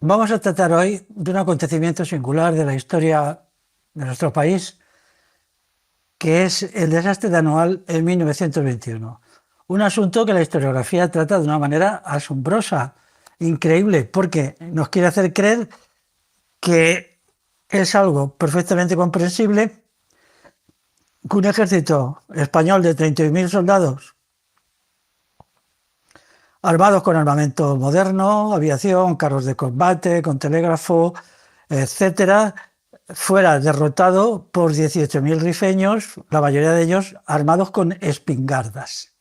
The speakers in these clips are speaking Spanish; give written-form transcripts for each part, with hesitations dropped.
Vamos a tratar hoy de un acontecimiento singular de la historia de nuestro país, que es el desastre de Anual en 1921. Un asunto que la historiografía trata de una manera asombrosa, increíble, porque nos quiere hacer creer que es algo perfectamente comprensible que un ejército español de 30.000 soldados armados con armamento moderno, aviación, carros de combate, con telégrafo, etcétera, fuera derrotado por 18.000 rifeños, la mayoría de ellos armados con espingardas.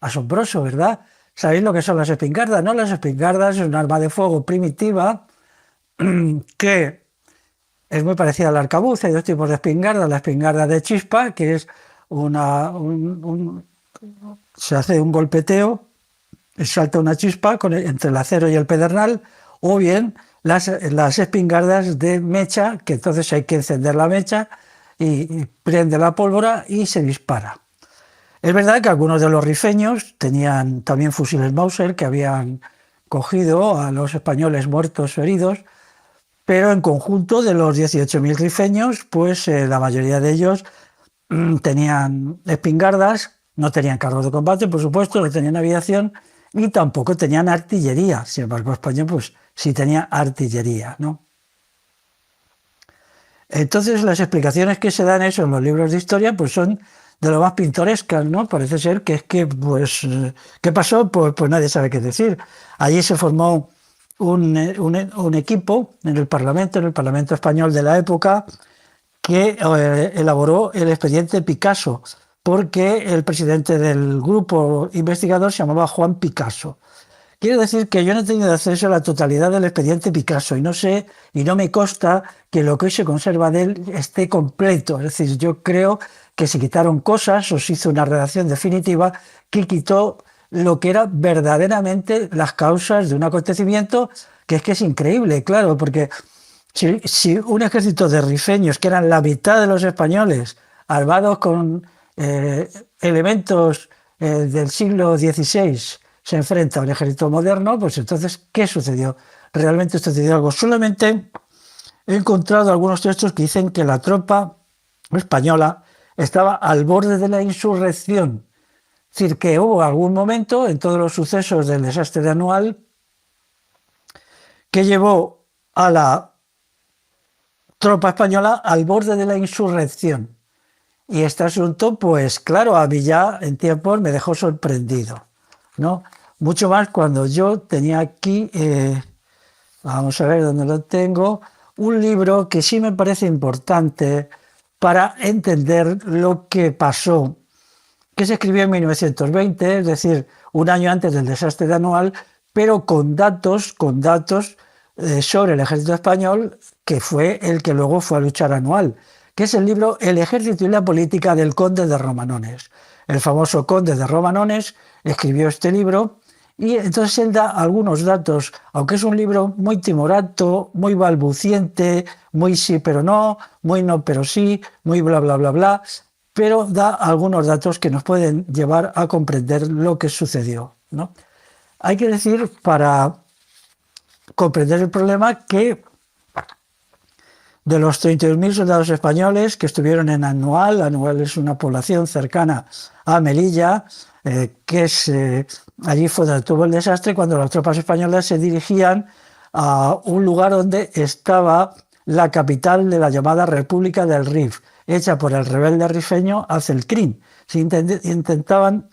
Asombroso, ¿verdad? ¿Sabéis lo que son las espingardas? No, las espingardas es un arma de fuego primitiva que es muy parecida al arcabuz. Hay dos tipos de espingarda. La espingarda de chispa, que es se hace un golpeteo, salta una chispa entre el acero y el pedernal, o bien las espingardas de mecha, que entonces hay que encender la mecha y prende la pólvora y se dispara. Es verdad que algunos de los rifeños tenían también fusiles Mauser que habían cogido a los españoles muertos o heridos, pero en conjunto de los 18.000 rifeños, pues la mayoría de ellos tenían espingardas, no tenían carros de combate, por supuesto, no tenían aviación y tampoco tenían artillería. Sin embargo, España pues sí tenía artillería, ¿no? Entonces las explicaciones que se dan eso en los libros de historia pues son de lo más pintorescas, ¿no? Parece ser que es que, pues, ¿qué pasó? Pues nadie sabe qué decir. Allí se formó un equipo en el Parlamento español de la época, que elaboró el expediente Picasso, porque el presidente del grupo investigador se llamaba Juan Picasso. Quiero decir que yo no he tenido acceso a la totalidad del expediente Picasso y no sé, y no me consta que lo que hoy se conserva de él esté completo. Es decir, yo creo que se quitaron cosas o se hizo una redacción definitiva que quitó lo que eran verdaderamente las causas de un acontecimiento que es increíble, claro, porque si un ejército de rifeños, que eran la mitad de los españoles, armados con elementos del siglo XVI, se enfrenta a un ejército moderno, pues entonces, ¿qué sucedió? Realmente sucedió algo. Solamente he encontrado algunos textos que dicen que la tropa española estaba al borde de la insurrección. Es decir, que hubo algún momento en todos los sucesos del desastre de Anual que llevó a la tropa española al borde de la insurrección. Y este asunto, pues claro, a mí ya en tiempos me dejó sorprendido, ¿no? Mucho más cuando yo tenía aquí, vamos a ver dónde lo tengo, un libro que sí me parece importante para entender lo que pasó, que se escribió en 1920, es decir, un año antes del desastre de Anual, pero con datos sobre el ejército español, que fue el que luego fue a luchar Anual, que es el libro El ejército y la política del conde de Romanones. El famoso conde de Romanones escribió este libro y entonces él da algunos datos, aunque es un libro muy timorato, muy balbuciente, muy sí pero no, muy no pero sí, muy bla bla bla bla, pero da algunos datos que nos pueden llevar a comprender lo que sucedió, ¿no? Hay que decir, para comprender el problema, que de los 32.000 soldados españoles que estuvieron en Anual, Anual es una población cercana a Melilla, allí fue donde tuvo el desastre, cuando las tropas españolas se dirigían a un lugar donde estaba la capital de la llamada República del Rif, hecha por el rebelde rifeño Azelcrin. Se intentaban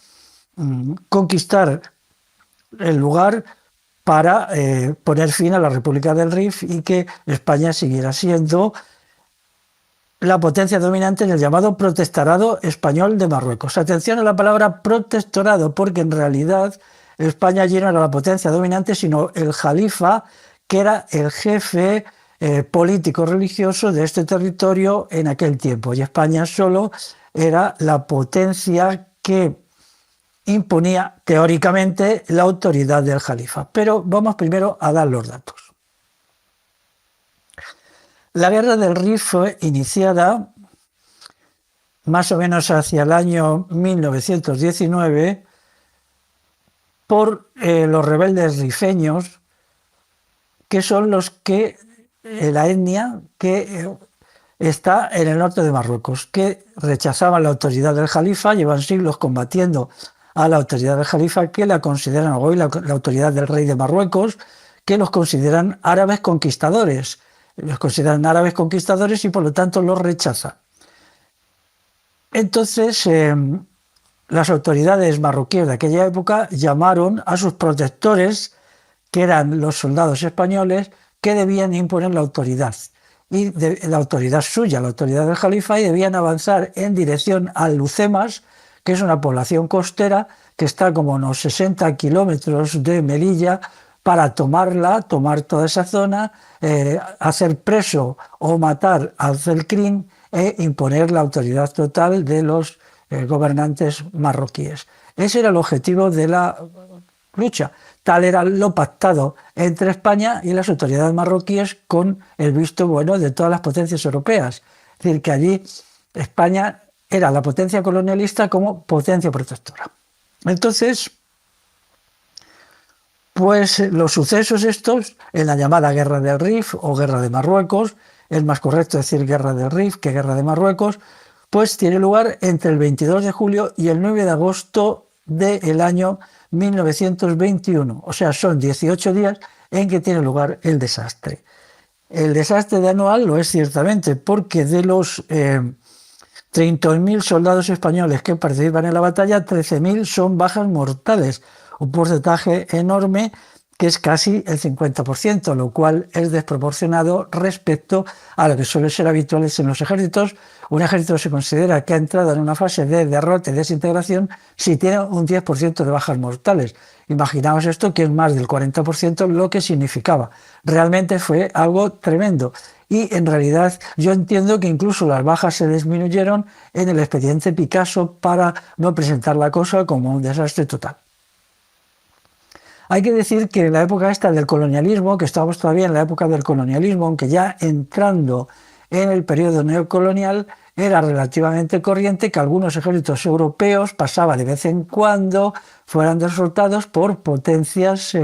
conquistar el lugar para poner fin a la República del Rif y que España siguiera siendo la potencia dominante en el llamado protectorado español de Marruecos. Atención a la palabra protectorado, porque en realidad España ya no era la potencia dominante, sino el jalifa, que era el jefe político religioso de este territorio en aquel tiempo. Y España solo era la potencia que imponía teóricamente la autoridad del jalifa. Pero vamos primero a dar los datos. La guerra del Rif fue iniciada más o menos hacia el año 1919 por los rebeldes rifeños que son los que, la etnia que está en el norte de Marruecos, que rechazaban la autoridad del Jalifa, llevan siglos combatiendo a la autoridad del Jalifa, que la consideran hoy la autoridad del rey de Marruecos, que los consideran árabes conquistadores. Los consideran árabes conquistadores y por lo tanto los rechazan. Entonces, las autoridades marroquíes de aquella época llamaron a sus protectores, que eran los soldados españoles, que debían imponer la autoridad. Y la autoridad suya, la autoridad del Jalifa, y debían avanzar en dirección a Lucemas, que es una población costera que está como a unos 60 kilómetros de Melilla, para tomarla, tomar toda esa zona, hacer preso o matar al Zelkrin e imponer la autoridad total de los gobernantes marroquíes. Ese era el objetivo de la lucha. Tal era lo pactado entre España y las autoridades marroquíes con el visto bueno de todas las potencias europeas. Es decir, que allí España era la potencia colonialista como potencia protectora. Entonces, pues los sucesos estos, en la llamada Guerra del Rif o Guerra de Marruecos, es más correcto decir Guerra del Rif que Guerra de Marruecos, pues tiene lugar entre el 22 de julio y el 9 de agosto del año 1921. O sea, son 18 días en que tiene lugar el desastre. El desastre de Anual lo es ciertamente, porque de los 30.000 soldados españoles que participan en la batalla, 13.000 son bajas mortales, un porcentaje enorme que es casi el 50%, lo cual es desproporcionado respecto a lo que suele ser habitual en los ejércitos. Un ejército se considera que ha entrado en una fase de derrota y desintegración si tiene un 10% de bajas mortales. Imaginaos esto, que es más del 40% lo que significaba. Realmente fue algo tremendo. Y en realidad yo entiendo que incluso las bajas se disminuyeron en el expediente Picasso para no presentar la cosa como un desastre total. Hay que decir que en la época esta del colonialismo, que estamos todavía en la época del colonialismo, aunque ya entrando en el periodo neocolonial, era relativamente corriente que algunos ejércitos europeos pasaba de vez en cuando fueran derrotados por potencias,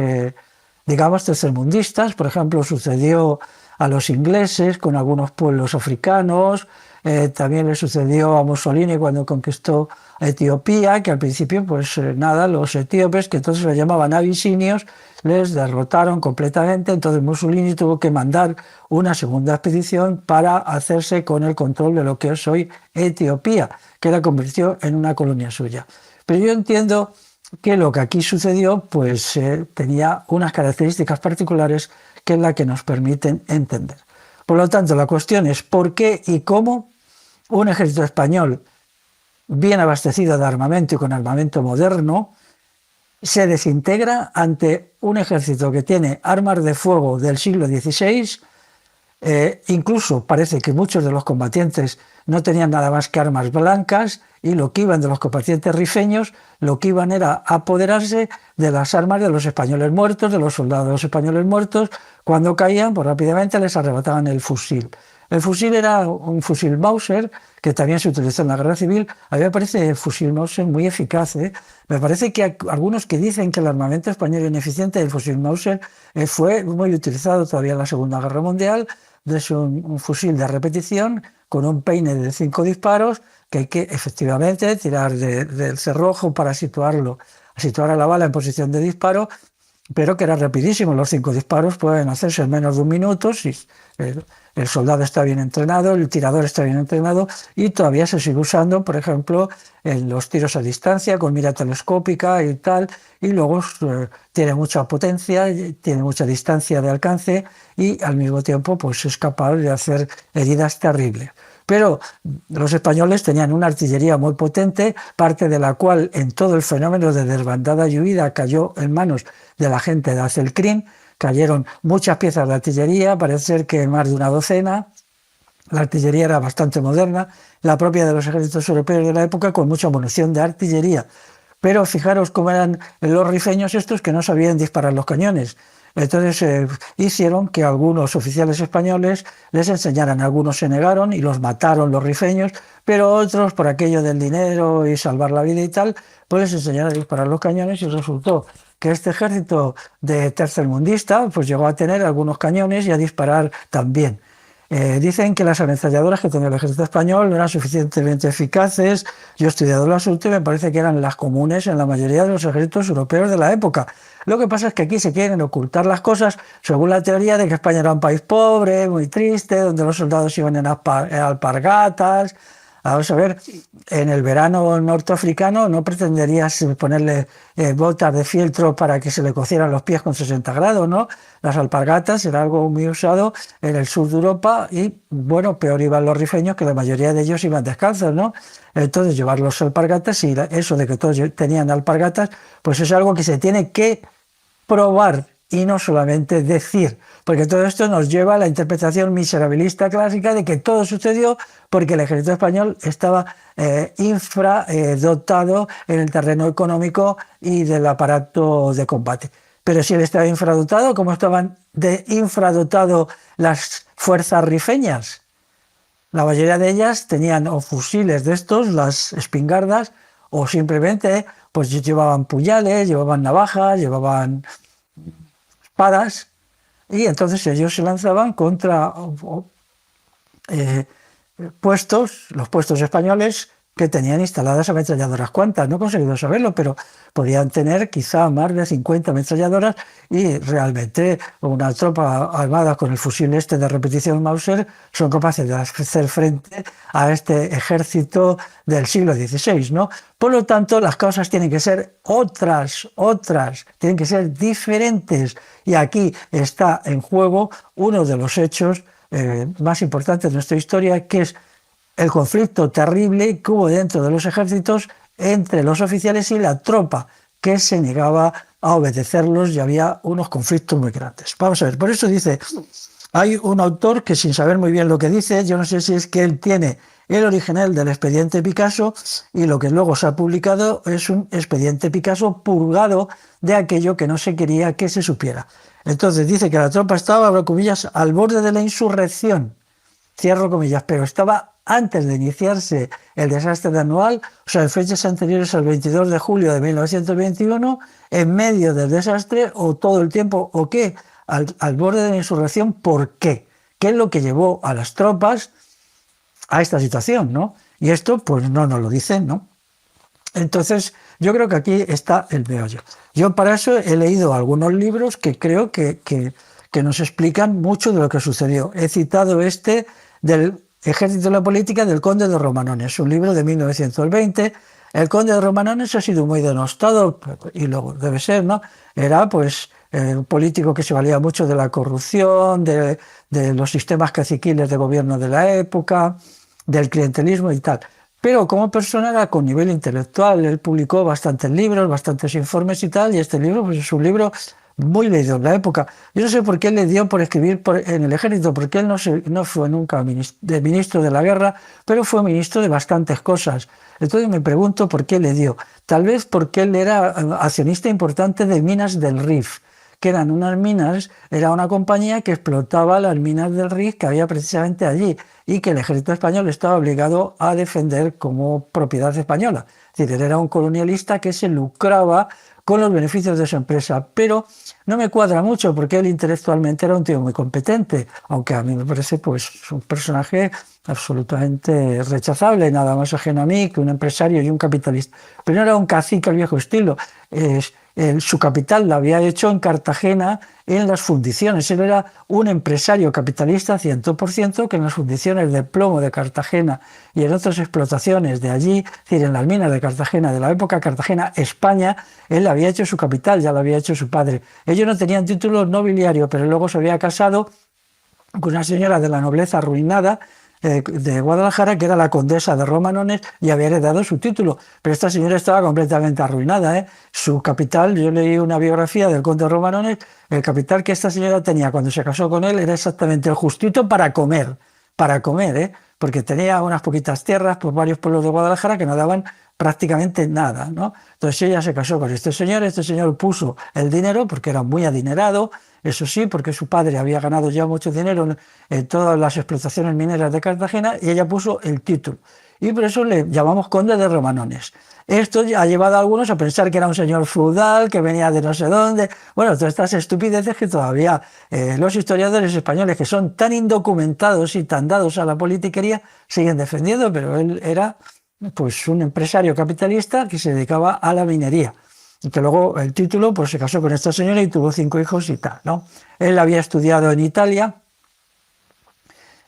digamos, tercermundistas. Por ejemplo, sucedió a los ingleses con algunos pueblos africanos, también le sucedió a Mussolini cuando conquistó Etiopía, que al principio, pues nada, los etíopes, que entonces se llamaban abisinios, les derrotaron completamente. Entonces Mussolini tuvo que mandar una segunda expedición para hacerse con el control de lo que es hoy Etiopía, que la convirtió en una colonia suya. Pero yo entiendo que lo que aquí sucedió, pues tenía unas características particulares que es la que nos permiten entender. Por lo tanto, la cuestión es por qué y cómo un ejército español bien abastecido de armamento y con armamento moderno se desintegra ante un ejército que tiene armas de fuego del siglo XVI. Incluso parece que muchos de los combatientes no tenían nada más que armas blancas, y lo que iban de los combatientes rifeños, lo que iban era apoderarse de las armas de los españoles muertos, de los soldados españoles muertos. Cuando caían, pues rápidamente les arrebataban el fusil. El fusil era un fusil Mauser, que también se utilizó en la Guerra Civil. A mí me parece el fusil Mauser muy eficaz. Me parece que algunos que dicen que el armamento español ineficiente del fusil Mauser fue muy utilizado todavía en la Segunda Guerra Mundial. Es un fusil de repetición con un peine de 5 disparos, que hay que efectivamente tirar del cerrojo para situar a la bala en posición de disparo, pero que era rapidísimo. Los 5 disparos pueden hacerse en menos de 1 minuto si el soldado está bien entrenado, el tirador está bien entrenado, y todavía se sigue usando, por ejemplo, en los tiros a distancia con mira telescópica y tal, y luego tiene mucha potencia, tiene mucha distancia de alcance y al mismo tiempo pues es capaz de hacer heridas terribles. Pero los españoles tenían una artillería muy potente, parte de la cual en todo el fenómeno de desbandada y huida cayó en manos de la gente de Azelkrin. Cayeron muchas piezas de artillería, parece ser que más de una docena. La artillería era bastante moderna, la propia de los ejércitos europeos de la época, con mucha munición de artillería. Pero fijaros cómo eran los rifeños estos, que no sabían disparar los cañones. Entonces hicieron que algunos oficiales españoles les enseñaran. Algunos se negaron y los mataron los rifeños, pero otros, por aquello del dinero y salvar la vida y tal, pues les enseñaron a disparar los cañones y resultó que este ejército de tercermundista pues llegó a tener algunos cañones y a disparar también. Dicen que las ametralladoras que tenía el ejército español no eran suficientemente eficaces. Yo he estudiado el asunto y me parece que eran las comunes en la mayoría de los ejércitos europeos de la época. Lo que pasa es que aquí se quieren ocultar las cosas según la teoría de que España era un país pobre, muy triste, donde los soldados iban en alpargatas. Vamos a ver, en el verano norteafricano no pretenderías ponerle botas de fieltro para que se le cocieran los pies con 60 grados, ¿no? Las alpargatas era algo muy usado en el sur de Europa y, bueno, peor iban los rifeños, que la mayoría de ellos iban descalzos, ¿no? Entonces, llevar los alpargatas y eso de que todos tenían alpargatas, pues es algo que se tiene que probar y no solamente decir, porque todo esto nos lleva a la interpretación miserabilista clásica de que todo sucedió porque el ejército español estaba infradotado en el terreno económico y del aparato de combate. Pero si él estaba infradotado, ¿cómo estaban infradotado las fuerzas rifeñas? La mayoría de ellas tenían o fusiles de estos, las espingardas, o simplemente pues llevaban puñales, llevaban navajas, llevaban espadas, y entonces ellos se lanzaban contra eh, los puestos españoles que tenían instaladas ametralladoras. ¿Cuántas? No he conseguido saberlo, pero podían tener quizá más de 50 ametralladoras y realmente una tropa armada con el fusil este de repetición Mauser son capaces de hacer frente a este ejército del siglo XVI, ¿no? Por lo tanto, las causas tienen que ser otras, tienen que ser diferentes. Y aquí está en juego uno de los hechos más importantes de nuestra historia, que es el conflicto terrible que hubo dentro de los ejércitos entre los oficiales y la tropa, que se negaba a obedecerlos y había unos conflictos muy grandes. Vamos a ver, por eso dice, hay un autor que sin saber muy bien lo que dice, yo no sé si es que él tiene el original del expediente Picasso y lo que luego se ha publicado es un expediente Picasso purgado de aquello que no se quería que se supiera. Entonces dice que la tropa estaba, abro comillas, al borde de la insurrección, cierro comillas, pero estaba antes de iniciarse el desastre de Anual, o sea, en fechas anteriores al 22 de julio de 1921, en medio del desastre o todo el tiempo, o qué, al borde de la insurrección. ¿Por qué? ¿Qué es lo que llevó a las tropas a esta situación, ¿no? Y esto, pues no nos lo dicen, ¿no? Entonces, yo creo que aquí está el meollo. Yo para eso he leído algunos libros que creo que nos explican mucho de lo que sucedió. He citado este del Ejército de la Política del Conde de Romanones, un libro de 1920. El Conde de Romanones ha sido muy denostado, y luego debe ser, ¿no? Era pues un político que se valía mucho de la corrupción, de los sistemas caciquiles de gobierno de la época, del clientelismo y tal. Pero como persona era con nivel intelectual, él publicó bastantes libros, bastantes informes y tal, y este libro pues, es un libro muy leído en la época. Yo no sé por qué le dio por escribir en el ejército, porque él no fue nunca ministro de la guerra, pero fue ministro de bastantes cosas. Entonces me pregunto por qué le dio. Tal vez porque él era accionista importante de Minas del Rif, que eran unas minas, era una compañía que explotaba las minas del Rif que había precisamente allí y que el ejército español estaba obligado a defender como propiedad española. Es decir, era un colonialista que se lucraba con los beneficios de su empresa, pero no me cuadra mucho porque él intelectualmente era un tío muy competente, aunque a mí me parece pues un personaje absolutamente rechazable, nada más ajeno a mí que un empresario y un capitalista. Pero no era un cacique al viejo estilo. Su capital la había hecho en Cartagena en las fundiciones. Él era un empresario capitalista 100% que en las fundiciones de plomo de Cartagena y en otras explotaciones de allí, es decir, en las minas de Cartagena, de la época Cartagena, España, él había hecho su capital, ya lo había hecho su padre. Ellos no tenían título nobiliario, pero luego se había casado con una señora de la nobleza arruinada de Guadalajara, que era la condesa de Romanones, y había heredado su título. Pero esta señora estaba completamente arruinada, ¿eh? Su capital, yo leí una biografía del conde de Romanones, el capital que esta señora tenía cuando se casó con él era exactamente el justito para comer, para comer, ¿eh? Porque tenía unas poquitas tierras por varios pueblos de Guadalajara que no daban prácticamente nada, ¿no? Entonces ella se casó con este señor puso el dinero porque era muy adinerado, eso sí, porque su padre había ganado ya mucho dinero en todas las explotaciones mineras de Cartagena, y ella puso el título. Y por eso le llamamos conde de Romanones. Esto ha llevado a algunos a pensar que era un señor feudal, que venía de no sé dónde. Bueno, todas estas estupideces que todavía los historiadores españoles, que son tan indocumentados y tan dados a la politiquería, siguen defendiendo, pero él era pues un empresario capitalista que se dedicaba a la minería. Y que luego el título pues se casó con esta señora y tuvo 5 hijos y tal, ¿no? Él había estudiado en Italia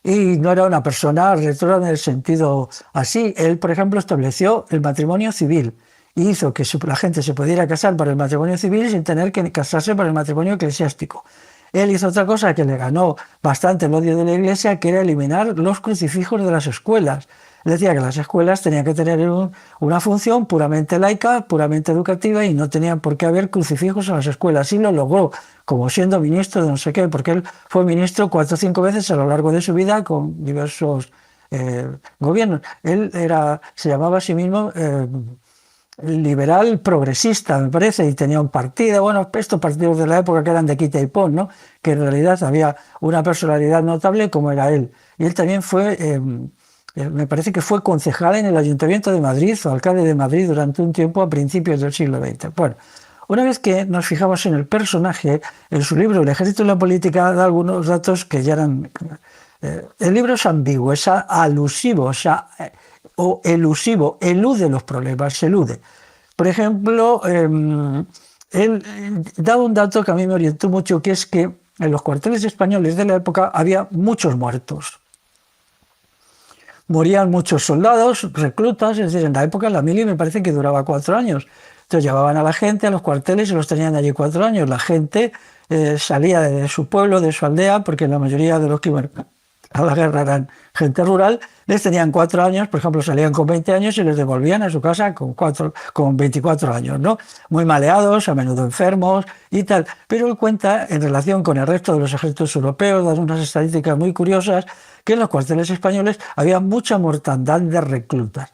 y no era una persona retrógrada en el sentido así. Él, por ejemplo, estableció el matrimonio civil y hizo que la gente se pudiera casar para el matrimonio civil sin tener que casarse para el matrimonio eclesiástico. Él hizo otra cosa que le ganó bastante el odio de la Iglesia, que era eliminar los crucifijos de las escuelas. Él decía que las escuelas tenían que tener una función puramente laica, puramente educativa, y no tenían por qué haber crucifijos en las escuelas. Y lo logró, como siendo ministro de no sé qué, porque él fue ministro 4 o 5 veces a lo largo de su vida con diversos gobiernos. Él se llamaba a sí mismo liberal progresista, me parece, y tenía un partido, bueno, estos partidos de la época que eran de quita y pon, ¿no? Que en realidad había una personalidad notable como era él. Y él también fue, me parece que fue concejal en el Ayuntamiento de Madrid o alcalde de Madrid durante un tiempo a principios del siglo XX. Bueno, una vez que nos fijamos en el personaje, en su libro El ejército y la política da algunos datos que ya eran... el libro es ambiguo, es alusivo, o elusivo, elude los problemas, se elude. Por ejemplo, él da un dato que a mí me orientó mucho, que es que en los cuarteles españoles de la época había muchos muertos. Morían muchos soldados, reclutas, es decir, en la época la mili me parece que duraba 4 años. Entonces llevaban a la gente a los cuarteles y los tenían allí 4 años. La gente salía de su pueblo, de su aldea, porque la mayoría de los que iban a la guerra eran gente rural, les tenían 4 años, por ejemplo, salían con 20 años y les devolvían a su casa con 24 años, ¿no? Muy maleados, a menudo enfermos y tal. Pero él cuenta, en relación con el resto de los ejércitos europeos, da unas estadísticas muy curiosas, que en los cuarteles españoles había mucha mortandad de reclutas.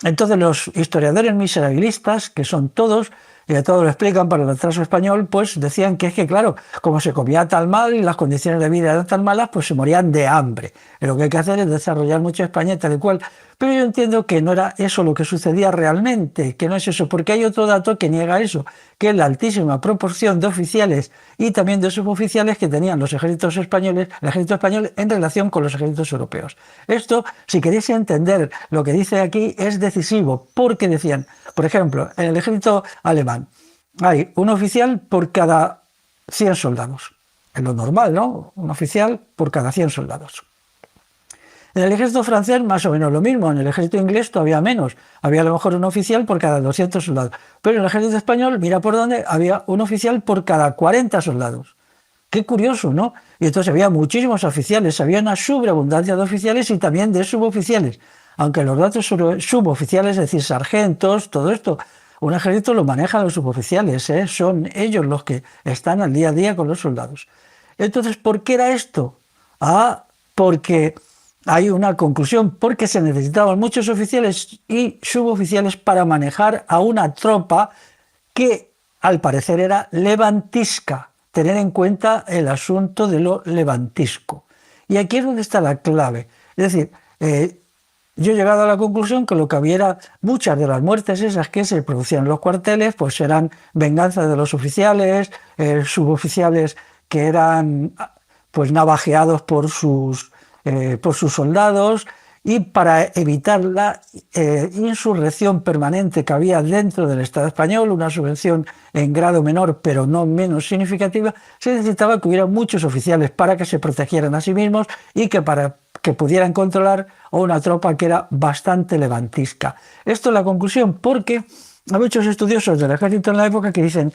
Entonces los historiadores miserabilistas, que son todos, y todo lo explican para el atraso español, pues decían que es que, claro, como se comía tan mal y las condiciones de vida eran tan malas, pues se morían de hambre. Y lo que hay que hacer es desarrollar mucho España tal y cual. Pero yo entiendo que no era eso lo que sucedía realmente, que no es eso, porque hay otro dato que niega eso, que es la altísima proporción de oficiales y también de suboficiales que tenían los ejércitos españoles, el ejército español en relación con los ejércitos europeos. Esto, si queréis entender lo que dice aquí, es decisivo, porque decían, por ejemplo, en el ejército alemán hay un oficial por cada 100 soldados. Es lo normal, ¿no? Un oficial por cada 100 soldados. En el ejército francés más o menos lo mismo, en el ejército inglés todavía menos, había a lo mejor un oficial por cada 200 soldados, pero en el ejército español, mira por dónde, había un oficial por cada 40 soldados. Qué curioso, ¿no? Y entonces había muchísimos oficiales, había una sobreabundancia de oficiales y también de suboficiales, aunque los datos sobre suboficiales, es decir, sargentos, todo esto, un ejército lo manejan los suboficiales, ¿eh? Son ellos los que están al día a día con los soldados. Entonces, ¿por qué era esto? Porque hay una conclusión, porque se necesitaban muchos oficiales y suboficiales para manejar a una tropa que al parecer era levantisca, tener en cuenta el asunto de lo levantisco. Y aquí es donde está la clave. Es decir, yo he llegado a la conclusión que lo que había era muchas de las muertes esas que se producían en los cuarteles, pues eran venganza de los oficiales, suboficiales que eran pues navajeados por sus soldados, y para evitar la insurrección permanente que había dentro del Estado español, una subvención en grado menor pero no menos significativa, se necesitaba que hubiera muchos oficiales para que se protegieran a sí mismos y que para que pudieran controlar a una tropa que era bastante levantisca. Esto es la conclusión, porque hay muchos estudiosos del ejército en la época que dicen,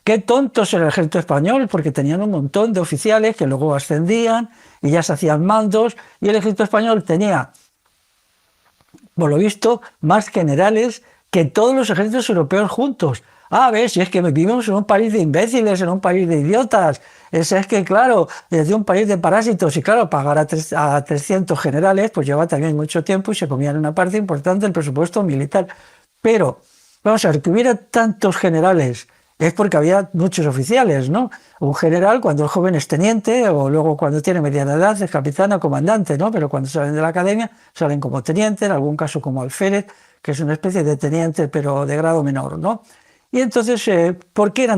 qué tontos era el ejército español, porque tenían un montón de oficiales que luego ascendían y ya se hacían mandos, y el ejército español tenía, por lo visto, más generales que todos los ejércitos europeos juntos. ¿Ves? Si es que vivimos en un país de imbéciles, en un país de idiotas. es que, claro, desde un país de parásitos y, claro, pagar a 300 generales, pues lleva también mucho tiempo y se comían una parte importante del presupuesto militar. Pero, vamos a ver, que hubiera tantos generales es porque había muchos oficiales, ¿no? Un general, cuando el joven es teniente, o luego cuando tiene mediana edad, es capitán o comandante, ¿no? Pero cuando salen de la academia, salen como teniente, en algún caso como alférez, que es una especie de teniente, pero de grado menor, ¿no? Y entonces, ¿por qué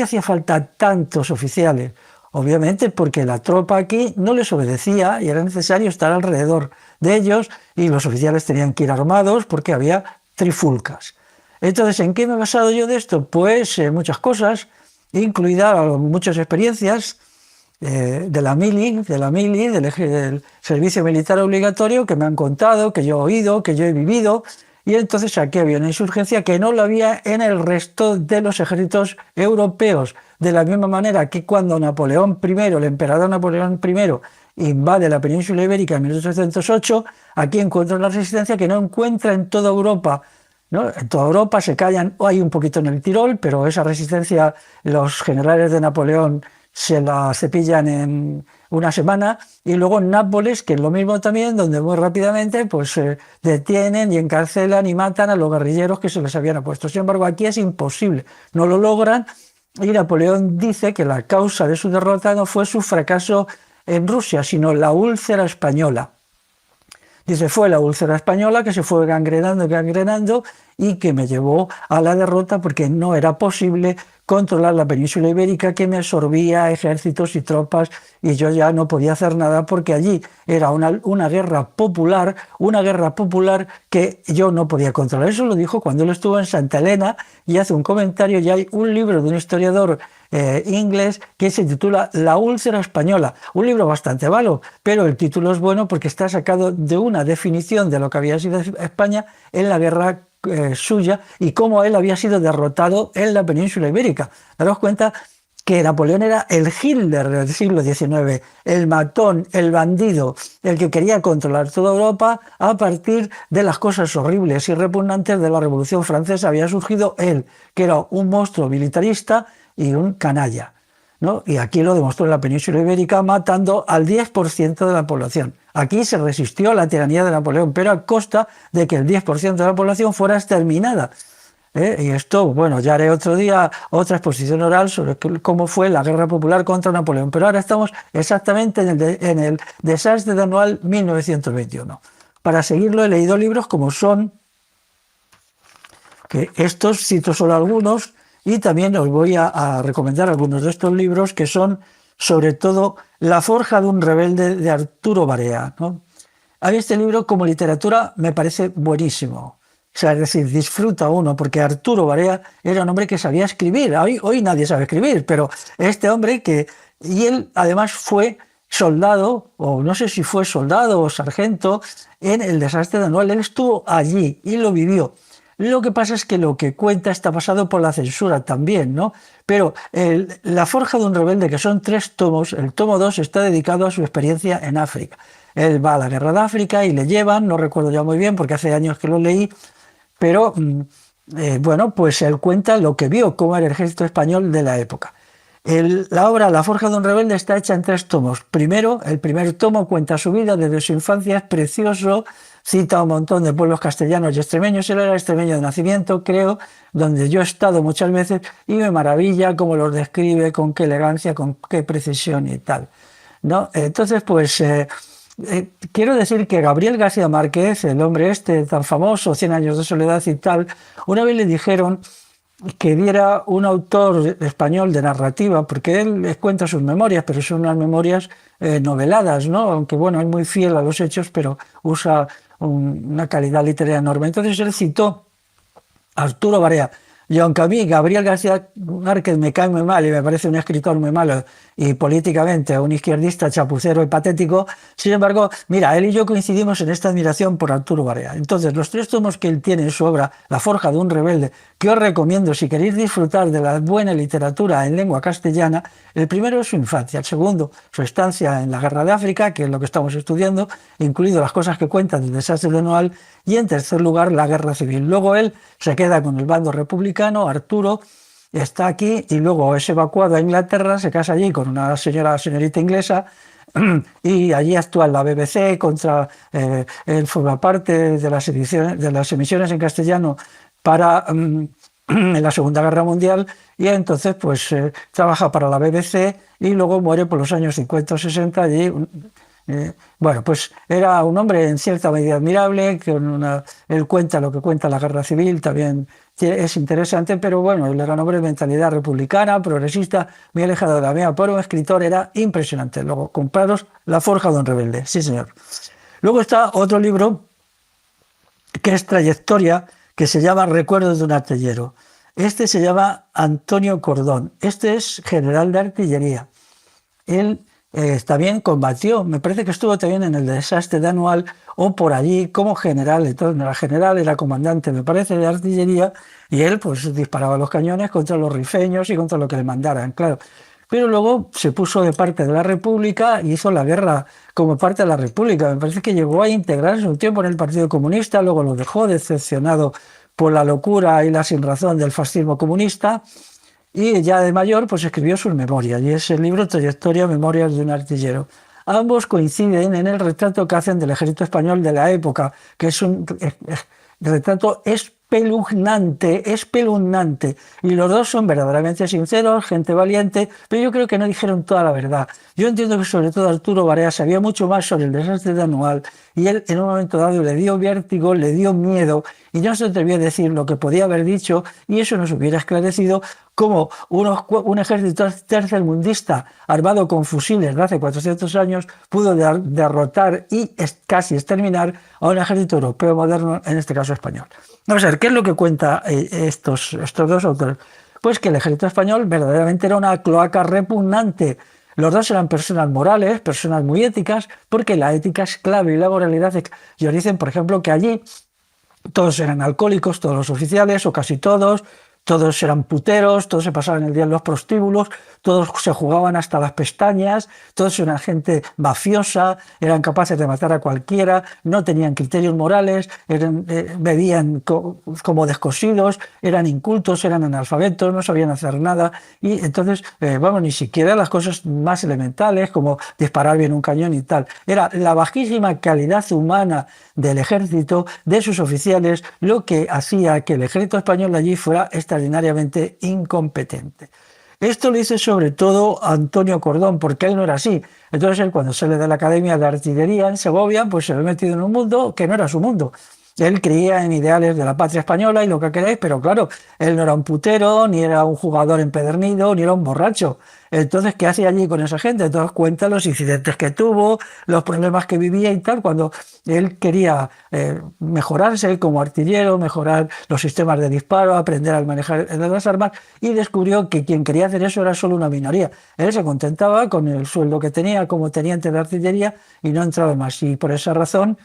hacía falta tantos oficiales? Obviamente porque la tropa aquí no les obedecía y era necesario estar alrededor de ellos y los oficiales tenían que ir armados porque había trifulcas. Entonces, ¿en qué me he basado yo de esto? Pues muchas cosas, incluidas muchas experiencias de la mili, del servicio militar obligatorio, que me han contado, que yo he oído, que yo he vivido. Y entonces aquí había una insurgencia que no la había en el resto de los ejércitos europeos. De la misma manera que cuando Napoleón I, el emperador Napoleón I, invade la península ibérica en 1808, aquí encuentra una resistencia que no encuentra en toda Europa, ¿no? En toda Europa se callan, o hay un poquito en el Tirol, pero esa resistencia los generales de Napoleón se la cepillan en una semana, y luego en Nápoles, que es lo mismo también, donde muy rápidamente pues detienen y encarcelan y matan a los guerrilleros que se les habían opuesto. Sin embargo, aquí es imposible, no lo logran, y Napoleón dice que la causa de su derrota no fue su fracaso en Rusia, sino la úlcera española. Dice, fue la úlcera española que se fue gangrenando y que me llevó a la derrota porque no era posible controlar la península ibérica, que me absorbía ejércitos y tropas, y yo ya no podía hacer nada porque allí era una guerra popular que yo no podía controlar. Eso lo dijo cuando él estuvo en Santa Elena, y hace un comentario, y hay un libro de un historiador inglés que se titula La úlcera española, un libro bastante malo, pero el título es bueno porque está sacado de una definición de lo que había sido España en la guerra suya y cómo él había sido derrotado en la península ibérica. Daros cuenta que Napoleón era el Hitler del siglo XIX, el matón, el bandido, el que quería controlar toda Europa. A partir de las cosas horribles y repugnantes de la Revolución Francesa había surgido él, que era un monstruo militarista y un canalla, ¿no? Y aquí lo demostró en la península ibérica, matando al 10% de la población. Aquí se resistió a la tiranía de Napoleón, pero a costa de que el 10% de la población fuera exterminada. Y esto, bueno, ya haré otro día otra exposición oral sobre cómo fue la guerra popular contra Napoleón. Pero ahora estamos exactamente en el desastre de anual 1921. Para seguirlo he leído libros como son, que estos cito solo algunos, y también os voy a recomendar algunos de estos libros que son, sobre todo, La forja de un rebelde de Arturo Barea, ¿no? A mí este libro como literatura me parece buenísimo. O sea, es decir, disfruta uno, porque Arturo Barea era un hombre que sabía escribir. Hoy nadie sabe escribir, pero este hombre y él además fue soldado, o no sé si fue soldado o sargento, en el desastre de Anual. Él estuvo allí y lo vivió. Lo que pasa es que lo que cuenta está pasado por la censura también, ¿no? Pero La forja de un rebelde, que son 3 tomos, el tomo 2 está dedicado a su experiencia en África. Él va a la guerra de África y le llevan, no recuerdo ya muy bien porque hace años que lo leí, pero bueno, pues él cuenta lo que vio, cómo era el ejército español de la época. La obra La forja de un rebelde está hecha en 3 tomos. Primero, el primer tomo cuenta su vida desde su infancia, es precioso, cita un montón de pueblos castellanos y extremeños. Él era extremeño de nacimiento, creo, donde yo he estado muchas veces, y me maravilla cómo los describe, con qué elegancia, con qué precisión y tal, ¿no? Entonces, pues quiero decir que Gabriel García Márquez, el hombre este tan famoso, 100 años de soledad y tal, una vez le dijeron que diera un autor español de narrativa, porque él les cuenta sus memorias, pero son unas memorias noveladas, ¿no? Aunque bueno, es muy fiel a los hechos, pero usa una calidad literaria enorme. Entonces él citó a Arturo Barea. Y aunque a mí Gabriel García Márquez me cae muy mal y me parece un escritor muy malo y políticamente un izquierdista chapucero y patético, sin embargo, mira, él y yo coincidimos en esta admiración por Arturo Barea. Entonces, los 3 tomos que él tiene en su obra, La forja de un rebelde, que os recomiendo si queréis disfrutar de la buena literatura en lengua castellana, el primero es su infancia, el segundo su estancia en la guerra de África, que es lo que estamos estudiando, incluido las cosas que cuentan del desastre de Noal, y en tercer lugar la guerra civil. Luego él se queda con el bando republicano, Arturo, está aquí y luego es evacuado a Inglaterra, se casa allí con una señorita inglesa y allí actúa en la BBC él forma parte de las emisiones en castellano para en la Segunda Guerra Mundial y entonces pues trabaja para la BBC y luego muere por los años 50 o 60 allí. Bueno, pues era un hombre en cierta medida admirable, él cuenta lo que cuenta la guerra civil, también es interesante, pero bueno, él era un hombre de mentalidad republicana, progresista, muy alejado de la mía, pero un escritor era impresionante. Luego, compraros La forja de un rebelde, sí señor. Luego está otro libro que es Trayectoria, que se llama Recuerdos de un artillero. Este se llama Antonio Cordón, este es general de artillería. Él también combatió, me parece que estuvo también en el desastre de Anual o por allí como general, entonces no era general, era comandante, me parece, de artillería, y él pues disparaba los cañones contra los rifeños y contra lo que le mandaran, claro. Pero luego se puso de parte de la República y hizo la guerra como parte de la República. Me parece que llegó a integrarse un tiempo en el Partido Comunista, luego lo dejó decepcionado por la locura y la sinrazón del fascismo comunista. Y ya de mayor, pues escribió sus memorias, y es el libro Trayectoria, Memorias de un artillero. Ambos coinciden en el retrato que hacen del ejército español de la época, que es un retrato espeluznante, y los dos son verdaderamente sinceros, gente valiente, pero yo creo que no dijeron toda la verdad. Yo entiendo que sobre todo Arturo Barea sabía mucho más sobre el desastre de Anual, y él en un momento dado le dio vértigo, le dio miedo, y no se atrevió a decir lo que podía haber dicho, y eso nos hubiera esclarecido cómo un ejército tercermundista armado con fusiles de hace 400 años pudo derrotar y casi exterminar a un ejército europeo moderno, en este caso español. Vamos a ver, ¿qué es lo que cuenta estos dos autores? Pues que el ejército español verdaderamente era una cloaca repugnante. Los dos eran personas morales, personas muy éticas, porque la ética es clave y la moralidad. Ellos dicen, por ejemplo, que allí todos eran alcohólicos, todos los oficiales, o casi todos eran puteros, todos se pasaban el día en los prostíbulos, todos se jugaban hasta las pestañas, todos eran gente mafiosa, eran capaces de matar a cualquiera, no tenían criterios morales, bebían como descosidos, eran incultos, eran analfabetos, no sabían hacer nada, y entonces, ni siquiera las cosas más elementales como disparar bien un cañón y tal. Era la bajísima calidad humana del ejército, de sus oficiales, lo que hacía que el ejército español allí fuera extraordinariamente incompetente. Esto lo dice sobre todo Antonio Cordón, porque él no era así. Entonces él, cuando sale de la Academia de Artillería en Segovia, pues se ve metido en un mundo que no era su mundo. Él creía en ideales de la patria española y lo que queréis, pero claro, él no era un putero, ni era un jugador empedernido, ni era un borracho. Entonces, ¿qué hacía allí con esa gente? Entonces cuenta los incidentes que tuvo, los problemas que vivía y tal, cuando él quería mejorarse como artillero, mejorar los sistemas de disparo, aprender a manejar las armas, y descubrió que quien quería hacer eso era solo una minoría. Él se contentaba con el sueldo que tenía como teniente de artillería y no entraba más. Y por esa razón,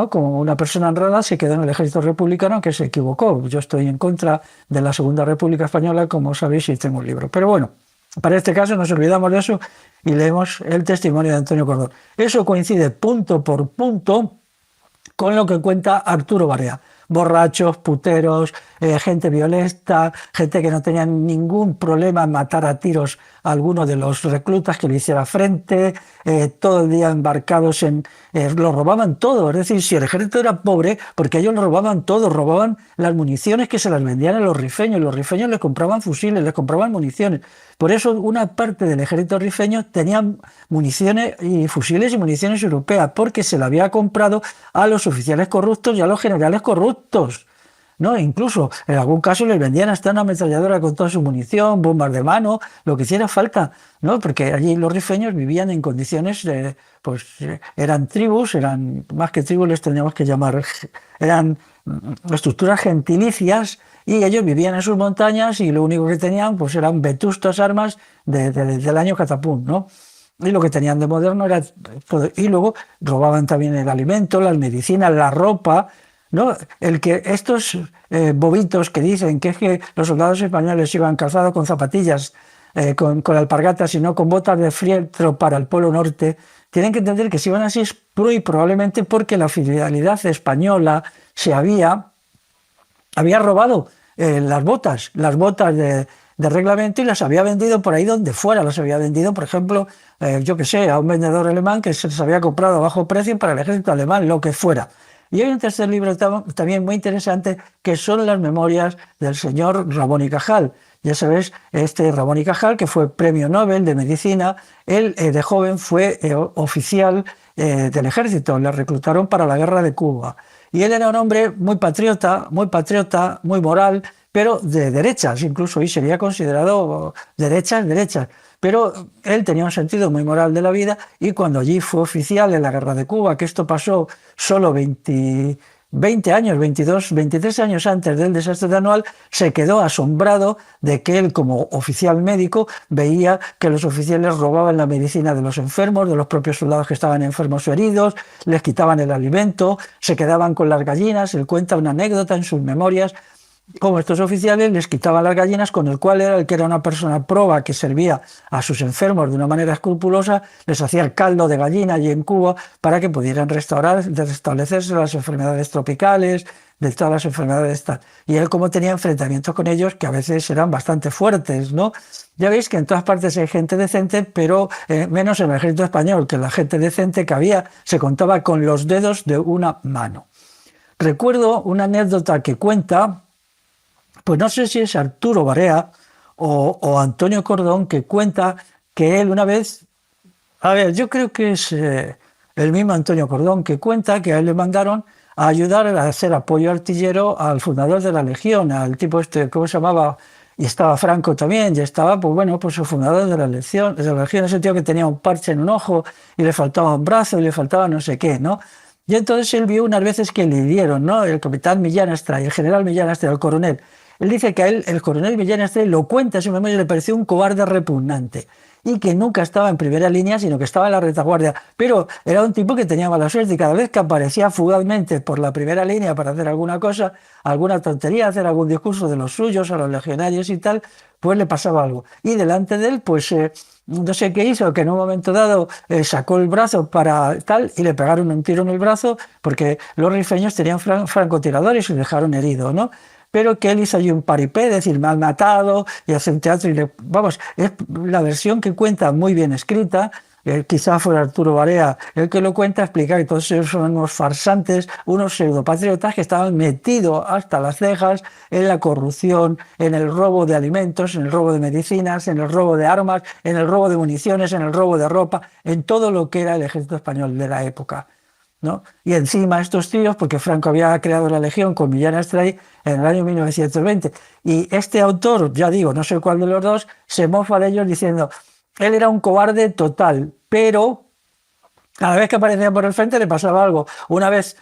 como una persona honrada, se quedó en el ejército republicano, que se equivocó. Yo estoy en contra de la Segunda República Española, como sabéis, y tengo un libro. Pero bueno, para este caso nos olvidamos de eso y leemos el testimonio de Antonio Cordón. Eso coincide punto por punto con lo que cuenta Arturo Barea. Borrachos, puteros, gente violenta, gente que no tenía ningún problema en matar a tiros a alguno de los reclutas que le hiciera frente, todo el día embarcados lo robaban todo. Es decir, si el ejército era pobre, porque ellos lo robaban todo, robaban las municiones que se las vendían a los rifeños les compraban fusiles, les compraban municiones. Por eso una parte del ejército rifeño tenía municiones y fusiles y municiones europeas, porque se la había comprado a los oficiales corruptos y a los generales corruptos. ¿No? Incluso en algún caso les vendían hasta una ametralladora con toda su munición, bombas de mano, lo que hiciera falta, ¿no? Porque allí los rifeños vivían en condiciones, eran tribus, eran más que tribus, les teníamos que llamar, eran estructuras gentilicias, y ellos vivían en sus montañas y lo único que tenían pues eran vetustas armas del año catapum, ¿no? Y lo que tenían de moderno era todo. Y luego robaban también el alimento, las medicinas, la ropa, ¿no? Estos bobitos que dicen que es que los soldados españoles iban calzados con zapatillas, con alpargatas y no con botas de fieltro para el Polo Norte, tienen que entender que si iban así es muy probablemente porque la fidelidad española se había robado las botas de reglamento y las había vendido por ahí donde fuera. Las había vendido, por ejemplo, yo qué sé, a un vendedor alemán que se les había comprado a bajo precio para el ejército alemán, lo que fuera. Y hay un tercer libro también muy interesante, que son las memorias del señor Ramón y Cajal. Ya sabes, este Ramón y Cajal, que fue premio Nobel de Medicina, él de joven fue oficial del ejército, le reclutaron para la guerra de Cuba. Y él era un hombre muy patriota, muy moral, pero de derechas, incluso, y sería considerado derechas. Pero él tenía un sentido muy moral de la vida y cuando allí fue oficial en la guerra de Cuba, que esto pasó solo 20 años, 22, 23 años antes del desastre de Anual, se quedó asombrado de que él, como oficial médico, veía que los oficiales robaban la medicina de los enfermos, de los propios soldados que estaban enfermos o heridos, les quitaban el alimento, se quedaban con las gallinas. Él cuenta una anécdota en sus memorias, como estos oficiales les quitaban las gallinas, con el cual el que era una persona proba que servía a sus enfermos de una manera escrupulosa, les hacía el caldo de gallina allí en Cuba para que pudieran restablecerse las enfermedades tropicales, de todas las enfermedades tal. Y él, como tenía enfrentamientos con ellos que a veces eran bastante fuertes, ¿no? Ya veis que en todas partes hay gente decente, pero menos en el ejército español, que la gente decente que había se contaba con los dedos de una mano. Recuerdo una anécdota que cuenta, pues no sé si es Arturo Barea o Antonio Cordón, que cuenta que él una vez, a ver, yo creo que es el mismo Antonio Cordón, que cuenta que a él le mandaron a ayudar a hacer apoyo artillero al fundador de la Legión, al tipo este, ¿cómo se llamaba? Y estaba Franco también, y estaba, pues bueno, pues el fundador de la Legión, ese tío que tenía un parche en un ojo y le faltaba un brazo y le faltaba no sé qué, ¿no? Y entonces él vio unas veces que le dieron, ¿no? El capitán Millán Astray, el general Millán Astray, el coronel. Él dice que a él, el coronel Millán Astray, lo cuenta en su memoria, le pareció un cobarde repugnante y que nunca estaba en primera línea, sino que estaba en la retaguardia. Pero era un tipo que tenía mala suerte y cada vez que aparecía fugazmente por la primera línea para hacer alguna cosa, alguna tontería, hacer algún discurso de los suyos a los legionarios y tal, pues le pasaba algo. Y delante de él, pues no sé qué hizo, que en un momento dado sacó el brazo para tal y le pegaron un tiro en el brazo porque los rifeños tenían francotiradores y le dejaron herido, ¿no? Pero que él hizo allí un paripé, es decir, mal matado, y hace un teatro, y vamos, es la versión que cuenta muy bien escrita. Quizá fuera Arturo Barea el que lo cuenta, explica que todos ellos son unos farsantes, unos pseudopatriotas que estaban metidos hasta las cejas en la corrupción, en el robo de alimentos, en el robo de medicinas, en el robo de armas, en el robo de municiones, en el robo de ropa, en todo lo que era el ejército español de la época, ¿no? Y encima estos tíos, porque Franco había creado la Legión con Millán Astray en el año 1920, y este autor, ya digo, no sé cuál de los dos, se mofa de ellos diciendo, él era un cobarde total, pero cada vez que aparecía por el frente le pasaba algo. Una vez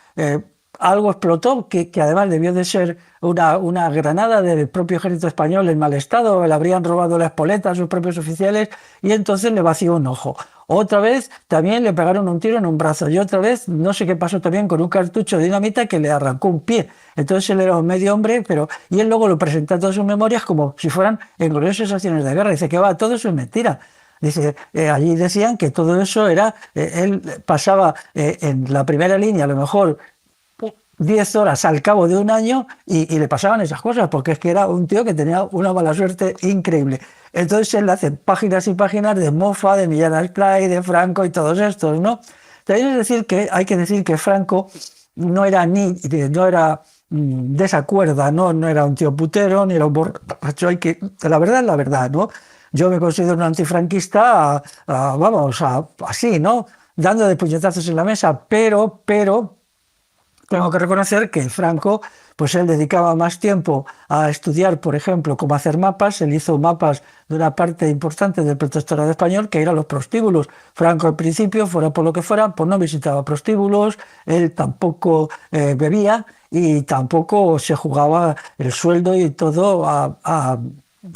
algo explotó, que además debió de ser una granada del propio ejército español en mal estado, le habrían robado la espoleta a sus propios oficiales y entonces le vació un ojo. Otra vez también le pegaron un tiro en un brazo y otra vez no sé qué pasó también con un cartucho de dinamita que le arrancó un pie. Entonces él era un medio hombre, y él luego lo presenta en todas sus memorias como si fueran en gloriosas acciones de guerra. Dice que va, todo eso es mentira. Dice, allí decían que todo eso era, él pasaba en la primera línea a lo mejor 10 horas al cabo de un año y le pasaban esas cosas, porque es que era un tío que tenía una mala suerte increíble. Entonces él hace páginas y páginas de mofa, de Millán Astray, de Franco y todos estos, ¿no? También hay que decir que Franco no era de esa cuerda, no era un tío putero, ni era un borracho, la verdad es la verdad, ¿no? Yo me considero un antifranquista, así, ¿no? Dando de puñetazos en la mesa, pero tengo que reconocer que Franco, pues él dedicaba más tiempo a estudiar, por ejemplo, cómo hacer mapas. Él hizo mapas de una parte importante del protectorado español, que eran los prostíbulos. Franco al principio, fuera por lo que fuera, pues no visitaba prostíbulos, él tampoco bebía y tampoco se jugaba el sueldo y todo a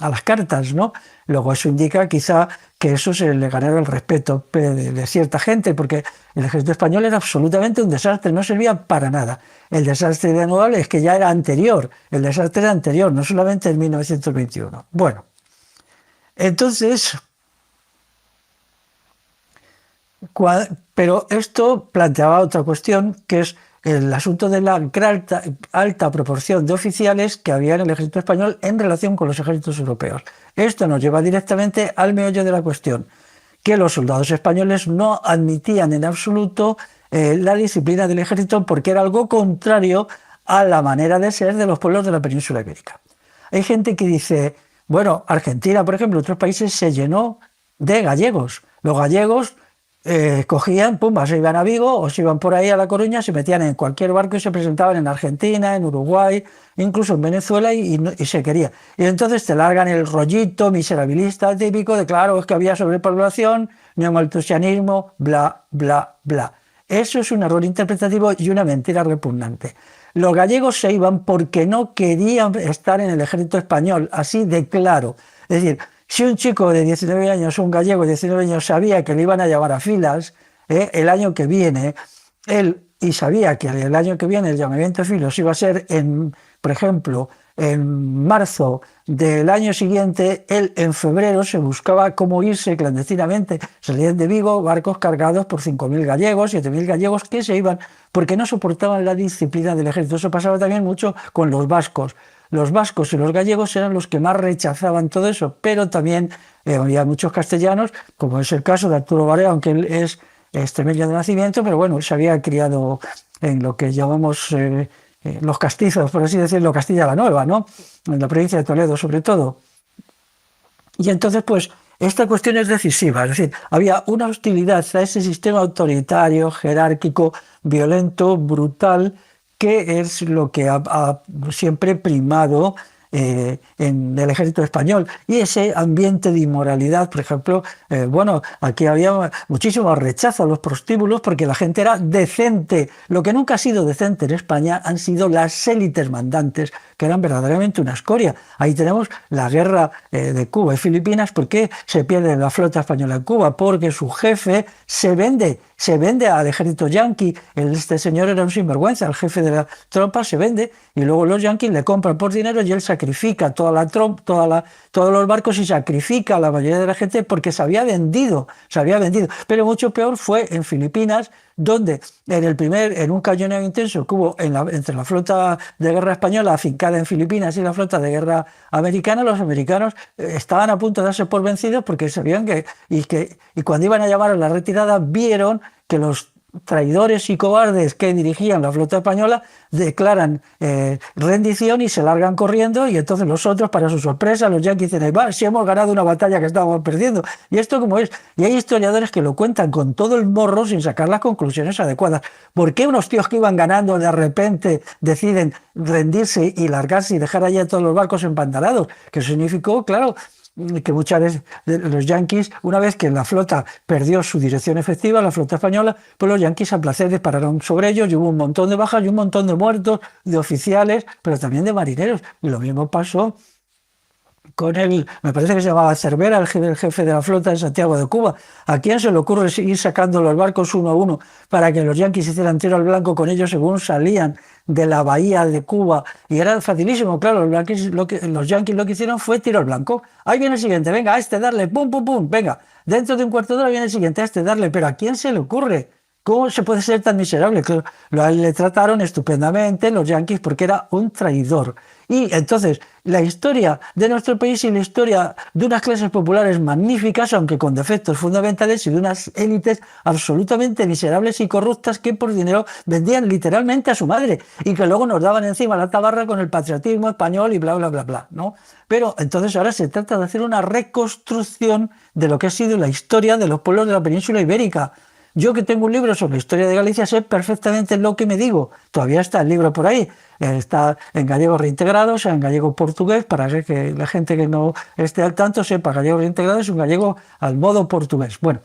las cartas, ¿no? Luego eso indica quizá que eso se le ganara el respeto de cierta gente, porque el ejército español era absolutamente un desastre, no servía para nada. El desastre de Anual es que ya era anterior, el desastre era anterior, no solamente en 1921. Bueno, entonces, pero esto planteaba otra cuestión, que es el asunto de la alta proporción de oficiales que había en el ejército español en relación con los ejércitos europeos. Esto nos lleva directamente al meollo de la cuestión, que los soldados españoles no admitían en absoluto la disciplina del ejército porque era algo contrario a la manera de ser de los pueblos de la península ibérica. Hay gente que dice, bueno, Argentina, por ejemplo, otros países se llenó de gallegos. Los gallegos cogían, pumba, se iban a Vigo o se iban por ahí a La Coruña, se metían en cualquier barco y se presentaban en Argentina, en Uruguay, incluso en Venezuela y se quería. Y entonces te largan el rollito miserabilista típico de, claro, es que había sobrepoblación, neomalthusianismo, bla, bla, bla. Eso es un error interpretativo y una mentira repugnante. Los gallegos se iban porque no querían estar en el ejército español, así de claro. Es decir, si un chico de 19 años, un gallego de 19 años, sabía que le iban a llevar a filas el año que viene, y sabía que el año que viene el llamamiento de filas iba a ser, por ejemplo, en marzo del año siguiente, él en febrero se buscaba cómo irse clandestinamente. Salían de Vigo barcos cargados por 5.000 gallegos, 7.000 gallegos que se iban porque no soportaban la disciplina del ejército. Eso pasaba también mucho con los vascos. Los vascos y los gallegos eran los que más rechazaban todo eso, pero también había muchos castellanos, como es el caso de Arturo Barea, aunque él es extremeño de nacimiento, pero bueno, él se había criado en lo que llamamos los castizos, por así decirlo, Castilla la Nueva, ¿no? En la provincia de Toledo sobre todo. Y entonces, pues, esta cuestión es decisiva, es decir, había una hostilidad a ese sistema autoritario, jerárquico, violento, brutal, que es lo que ha siempre primado en el ejército español. Y ese ambiente de inmoralidad, por ejemplo, bueno, aquí había muchísimo rechazo a los prostíbulos porque la gente era decente. Lo que nunca ha sido decente en España han sido las élites mandantes, que eran verdaderamente una escoria. Ahí tenemos la guerra de Cuba y Filipinas. ¿Por qué se pierde la flota española en Cuba? Porque su jefe se vende al ejército yanqui. Este señor era un sinvergüenza, el jefe de la tropa se vende y luego los yanquis le compran por dinero y él sacrifica todos los barcos y sacrifica a la mayoría de la gente porque se había vendido. Pero mucho peor fue en Filipinas, donde en un cañoneo intenso que hubo entre la flota de guerra española afincada en Filipinas y la flota de guerra americana, los americanos estaban a punto de darse por vencidos porque sabían y cuando iban a llamar a la retirada vieron que los traidores y cobardes que dirigían la flota española declaran rendición y se largan corriendo, y entonces los otros, para su sorpresa, los yanquis dicen, va, si hemos ganado una batalla que estábamos perdiendo. Y esto como es. Y hay historiadores que lo cuentan con todo el morro sin sacar las conclusiones adecuadas. ¿Por qué unos tíos que iban ganando de repente deciden rendirse y largarse y dejar allá todos los barcos empantanados? Que significó, claro, que muchas veces los yanquis, una vez que la flota perdió su dirección efectiva, la flota española, pues los yanquis a placer dispararon sobre ellos y hubo un montón de bajas y un montón de muertos, de oficiales, pero también de marineros. Y lo mismo pasó con me parece que se llamaba Cervera, el jefe de la flota de Santiago de Cuba. ¿A quién se le ocurre ir sacando los barcos uno a uno para que los yanquis hicieran tiro al blanco con ellos según salían de la bahía de Cuba? Y era facilísimo, claro, los yanquis lo que hicieron fue tiro al blanco. Ahí viene el siguiente, venga, a este darle, pum, pum, pum, venga. Dentro de un cuarto de hora viene el siguiente, a este darle, pero ¿a quién se le ocurre? ¿Cómo se puede ser tan miserable? Le trataron estupendamente los yanquis porque era un traidor. Y entonces la historia de nuestro país y la historia de unas clases populares magníficas, aunque con defectos fundamentales, y de unas élites absolutamente miserables y corruptas que por dinero vendían literalmente a su madre y que luego nos daban encima la tabarra con el patriotismo español y bla, bla, bla, bla, ¿no? Pero entonces ahora se trata de hacer una reconstrucción de lo que ha sido la historia de los pueblos de la península ibérica. Yo, que tengo un libro sobre la historia de Galicia, sé perfectamente lo que me digo. Todavía está el libro por ahí. Está en gallego reintegrado, o sea, en gallego portugués, para que la gente que no esté al tanto sepa. Gallego reintegrado es un gallego al modo portugués. Bueno,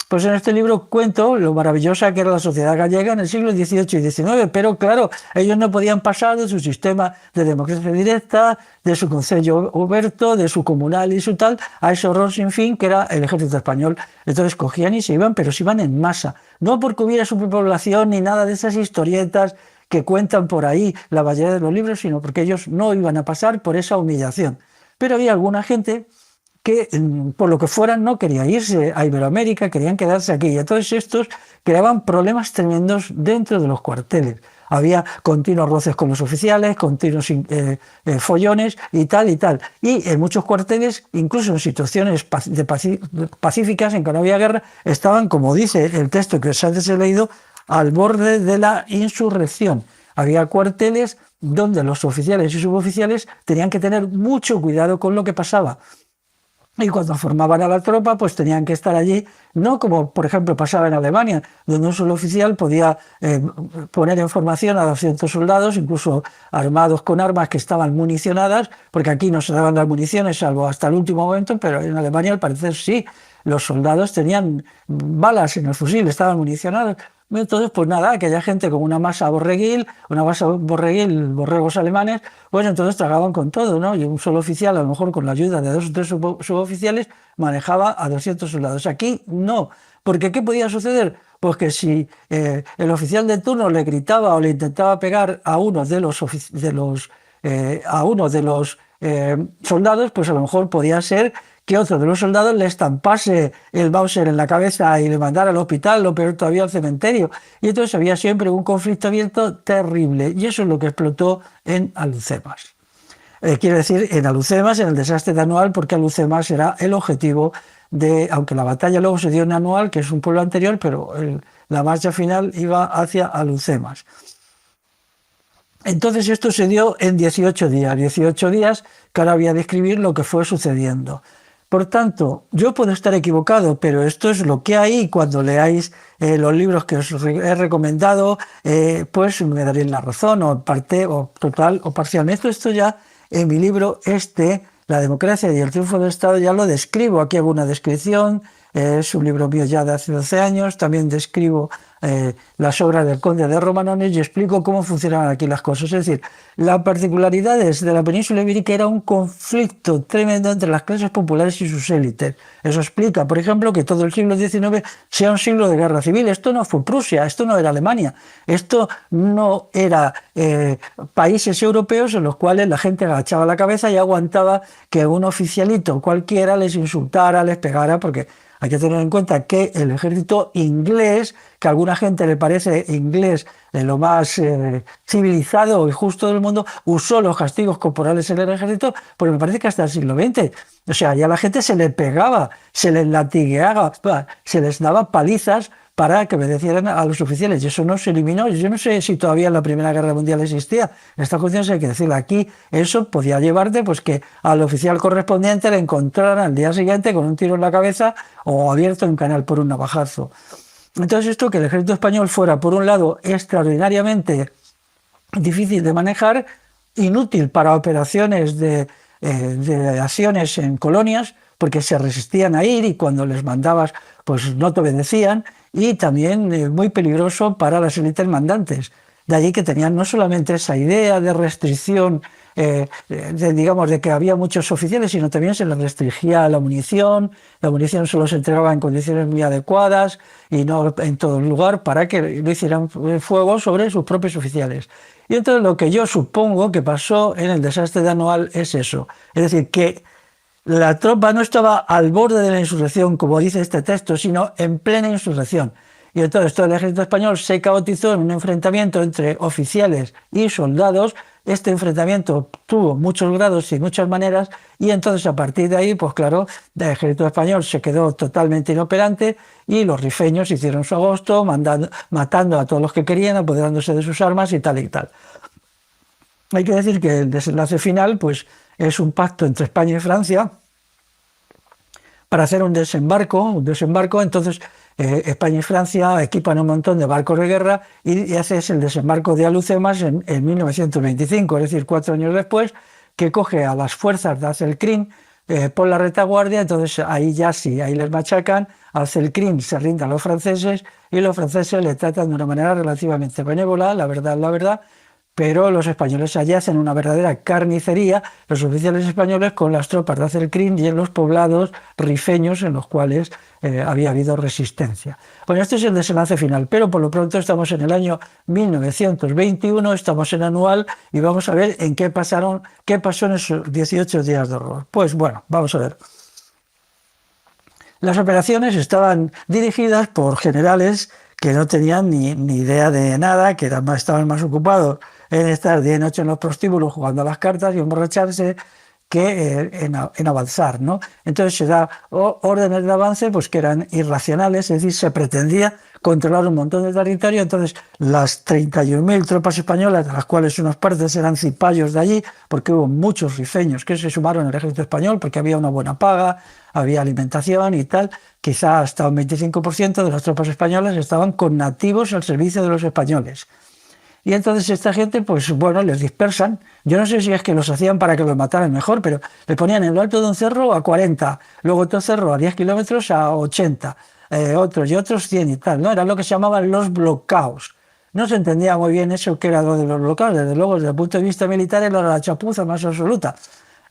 pues en este libro cuento lo maravillosa que era la sociedad gallega en el siglo XVIII y XIX, pero claro, ellos no podían pasar de su sistema de democracia directa, de su concello oberto, de su comunal y su tal, a ese horror sin fin que era el ejército español. Entonces cogían y se iban, pero se iban en masa. No porque hubiera superpoblación ni nada de esas historietas que cuentan por ahí la mayoría de los libros, sino porque ellos no iban a pasar por esa humillación. Pero había alguna gente que por lo que fueran no quería irse a Iberoamérica, querían quedarse aquí, y a todos estos creaban problemas tremendos dentro de los cuarteles. había continuos roces con los oficiales, continuos follones y tal y tal. Y en muchos cuarteles, incluso en situaciones pacíficas, en que no había guerra, estaban, como dice el texto que antes he leído, al borde de la insurrección. Había cuarteles donde los oficiales y suboficiales tenían que tener mucho cuidado con lo que pasaba. Y cuando formaban a la tropa, pues tenían que estar allí, no como por ejemplo pasaba en Alemania, donde un solo oficial podía poner en formación a 200 soldados, incluso armados con armas que estaban municionadas, porque aquí no se daban las municiones salvo hasta el último momento, pero en Alemania al parecer sí, los soldados tenían balas en el fusil, estaban municionados. Entonces, pues nada, aquella gente con una masa borreguil, borregos alemanes, pues entonces tragaban con todo, ¿no? Y un solo oficial, a lo mejor con la ayuda de 2 o 3 suboficiales, manejaba a 200 soldados. Aquí no, porque ¿qué podía suceder? Pues que si el oficial de turno le gritaba o le intentaba pegar a uno de los soldados, pues a lo mejor podía ser que otro de los soldados le estampase el Mauser en la cabeza y le mandara al hospital, o peor todavía al cementerio. Y entonces había siempre un conflicto abierto terrible. Y eso es lo que explotó en Alhucemas. Quiero decir, en Alhucemas, en el desastre de Anual, porque Alhucemas era el objetivo de, aunque la batalla luego se dio en Anual, que es un pueblo anterior, pero la marcha final iba hacia Alhucemas. Entonces esto se dio en 18 días que ahora voy a describir lo que fue sucediendo. Por tanto, yo puedo estar equivocado, pero esto es lo que hay. Cuando leáis los libros que os he recomendado, pues me daréis la razón, o parte, o total, o parcialmente. Esto ya en mi libro, La democracia y el triunfo del Estado, ya lo describo. Aquí hago una descripción. Es un libro mío ya de hace 12 años. También describo las obras del conde de Romanones y explico cómo funcionaban aquí las cosas. Es decir, las particularidades de la península ibérica era un conflicto tremendo entre las clases populares y sus élites. Eso explica, por ejemplo, que todo el siglo XIX sea un siglo de guerra civil. Esto no fue Prusia, esto no era Alemania, esto no era países europeos en los cuales la gente agachaba la cabeza y aguantaba que un oficialito cualquiera les insultara, les pegara, porque hay que tener en cuenta que el ejército inglés, que a alguna gente le parece inglés lo más civilizado y justo del mundo, usó los castigos corporales en el ejército, porque me parece que hasta el siglo XX. O sea, ya la gente se le pegaba, se les latigueaba, se les daba palizas para que obedecieran a los oficiales, y eso no se eliminó. Yo no sé si todavía en la Primera Guerra Mundial existía. Esta cuestión hay que decirla aquí. Eso podía llevarte pues que al oficial correspondiente le encontraran al día siguiente con un tiro en la cabeza o abierto en canal por un navajazo. Entonces esto, que el ejército español fuera por un lado extraordinariamente difícil de manejar, inútil para operaciones de acciones en colonias, porque se resistían a ir y cuando les mandabas pues no te obedecían, y también muy peligroso para las élites mandantes. De allí que tenían no solamente esa idea de restricción, digamos, de que había muchos oficiales, sino también se les restringía la munición solo se entregaba en condiciones muy adecuadas y no en todo lugar, para que no hicieran fuego sobre sus propios oficiales. Y entonces lo que yo supongo que pasó en el desastre de Anual es eso, es decir, que la tropa no estaba al borde de la insurrección, como dice este texto, sino en plena insurrección. Y entonces todo el ejército español se caotizó en un enfrentamiento entre oficiales y soldados. Este enfrentamiento tuvo muchos grados y muchas maneras, y entonces a partir de ahí, pues claro, el ejército español se quedó totalmente inoperante y los rifeños hicieron su agosto, matando a todos los que querían, apoderándose de sus armas y tal y tal. Hay que decir que el desenlace final pues, es un pacto entre España y Francia para hacer un desembarco. Entonces España y Francia equipan un montón de barcos de guerra y hace el desembarco de Alhucemas en 1925, es decir, 4 años después, que coge a las fuerzas de Acelcrin por la retaguardia. Entonces ahí ya sí, ahí les machacan. Acelcrin se rinde a los franceses y los franceses le tratan de una manera relativamente benévola, la verdad, pero los españoles allí hacen una verdadera carnicería, los oficiales españoles, con las tropas de Acelcrin y en los poblados rifeños en los cuales había habido resistencia. Bueno, este es el desenlace final, pero por lo pronto estamos en el año 1921, estamos en Anual y vamos a ver qué pasó en esos 18 días de horror. Pues bueno, vamos a ver. Las operaciones estaban dirigidas por generales que no tenían ni idea de nada, que estaban más ocupados en estar día y noche en los prostíbulos jugando a las cartas y emborracharse que en avanzar, ¿no? Entonces se da órdenes de avance pues que eran irracionales, es decir, se pretendía controlar un montón de territorio. Entonces las 31.000 tropas españolas, de las cuales unas partes eran cipayos de allí, porque hubo muchos rifeños que se sumaron al ejército español porque había una buena paga, había alimentación y tal, quizá hasta un 25% de las tropas españolas estaban con nativos al servicio de los españoles. Y entonces esta gente, pues bueno, les dispersan. Yo no sé si es que los hacían para que los mataran mejor, pero le ponían en lo alto de un cerro a 40, luego otro cerro a 10 kilómetros a 80, otros y otros 100 y tal, ¿no? Era lo que se llamaban los bloqueos. No se entendía muy bien eso que era lo de los bloqueos, desde luego desde el punto de vista militar era la chapuza más absoluta.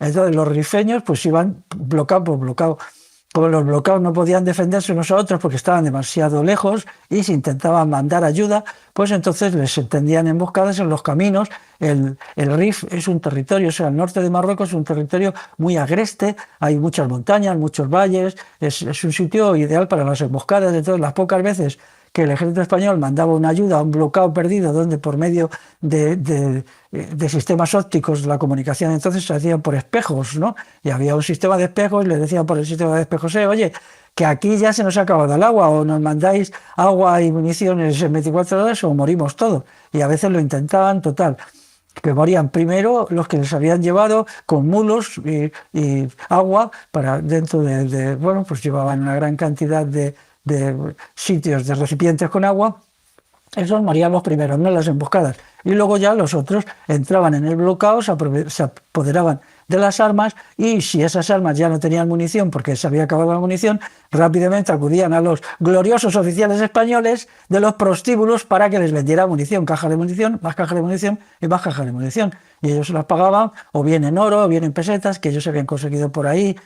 Entonces los rifeños pues iban bloqueado por bloqueo. Como los bloqueados no podían defenderse unos a otros porque estaban demasiado lejos y se intentaban mandar ayuda, pues entonces les tendían emboscadas en los caminos. El Rif es un territorio, o sea, el norte de Marruecos es un territorio muy agreste, hay muchas montañas, muchos valles, es un sitio ideal para las emboscadas. Entonces las pocas veces que el ejército español mandaba una ayuda a un bloqueo perdido, donde por medio de sistemas ópticos la comunicación entonces se hacía por espejos, ¿no? Y había un sistema de espejos, le decían por el sistema de espejos, oye, que aquí ya se nos ha acabado el agua, o nos mandáis agua y municiones en 24 horas o morimos todos. Y a veces lo intentaban, total, que morían primero los que les habían llevado con mulos y agua para dentro bueno, pues llevaban una gran cantidad de sitios, de recipientes con agua. Esos morían los primeros, no las emboscadas. Y luego ya los otros entraban en el bloqueo, se apoderaban de las armas, y si esas armas ya no tenían munición porque se había acabado la munición, rápidamente acudían a los gloriosos oficiales españoles de los prostíbulos para que les vendiera munición, cajas de munición, más cajas de munición y más cajas de munición. Y ellos se las pagaban o bien en oro o bien en pesetas que ellos habían conseguido por ahí,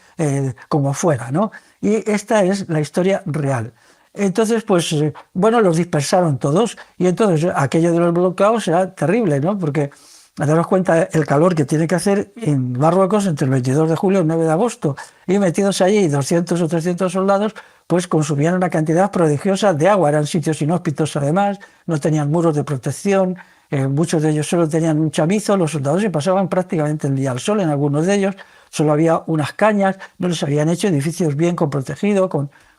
como fuera, ¿no? Y esta es la historia real. Entonces, pues, bueno, los dispersaron todos, y entonces aquello de los bloqueados era terrible, ¿no? Porque daros cuenta el calor que tiene que hacer en Marruecos entre el 22 de julio y el 9 de agosto, y metidos allí 200 o 300 soldados, pues consumían una cantidad prodigiosa de agua. Eran sitios inhóspitos además, no tenían muros de protección, muchos de ellos solo tenían un chamizo, los soldados se pasaban prácticamente el día al sol en algunos de ellos, solo había unas cañas, no les habían hecho edificios bien protegidos,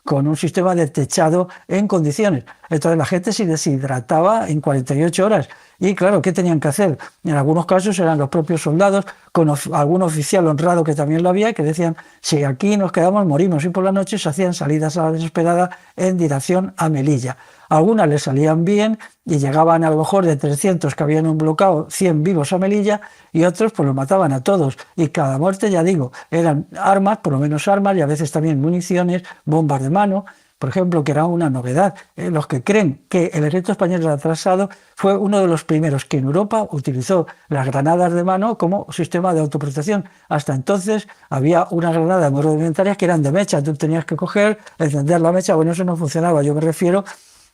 con un sistema de techado en condiciones. Entonces la gente se deshidrataba en 48 horas. Y claro, ¿qué tenían que hacer? En algunos casos eran los propios soldados, con algún oficial honrado que también lo había, que decían, si aquí nos quedamos, morimos. Y por la noche se hacían salidas a la desesperada en dirección a Melilla. Algunas les salían bien y llegaban a lo mejor de 300 que habían un bloqueo, 100 vivos a Melilla, y otros pues los mataban a todos. Y cada muerte, ya digo, eran armas, por lo menos armas, y a veces también municiones, bombas de mano, por ejemplo, que era una novedad. Los que creen que el ejército español era atrasado, fue uno de los primeros que en Europa utilizó las granadas de mano como sistema de autoprotección. Hasta entonces había unas granadas muy rudimentarias que eran de mecha, tú tenías que coger, encender la mecha. Bueno, eso no funcionaba. Yo me refiero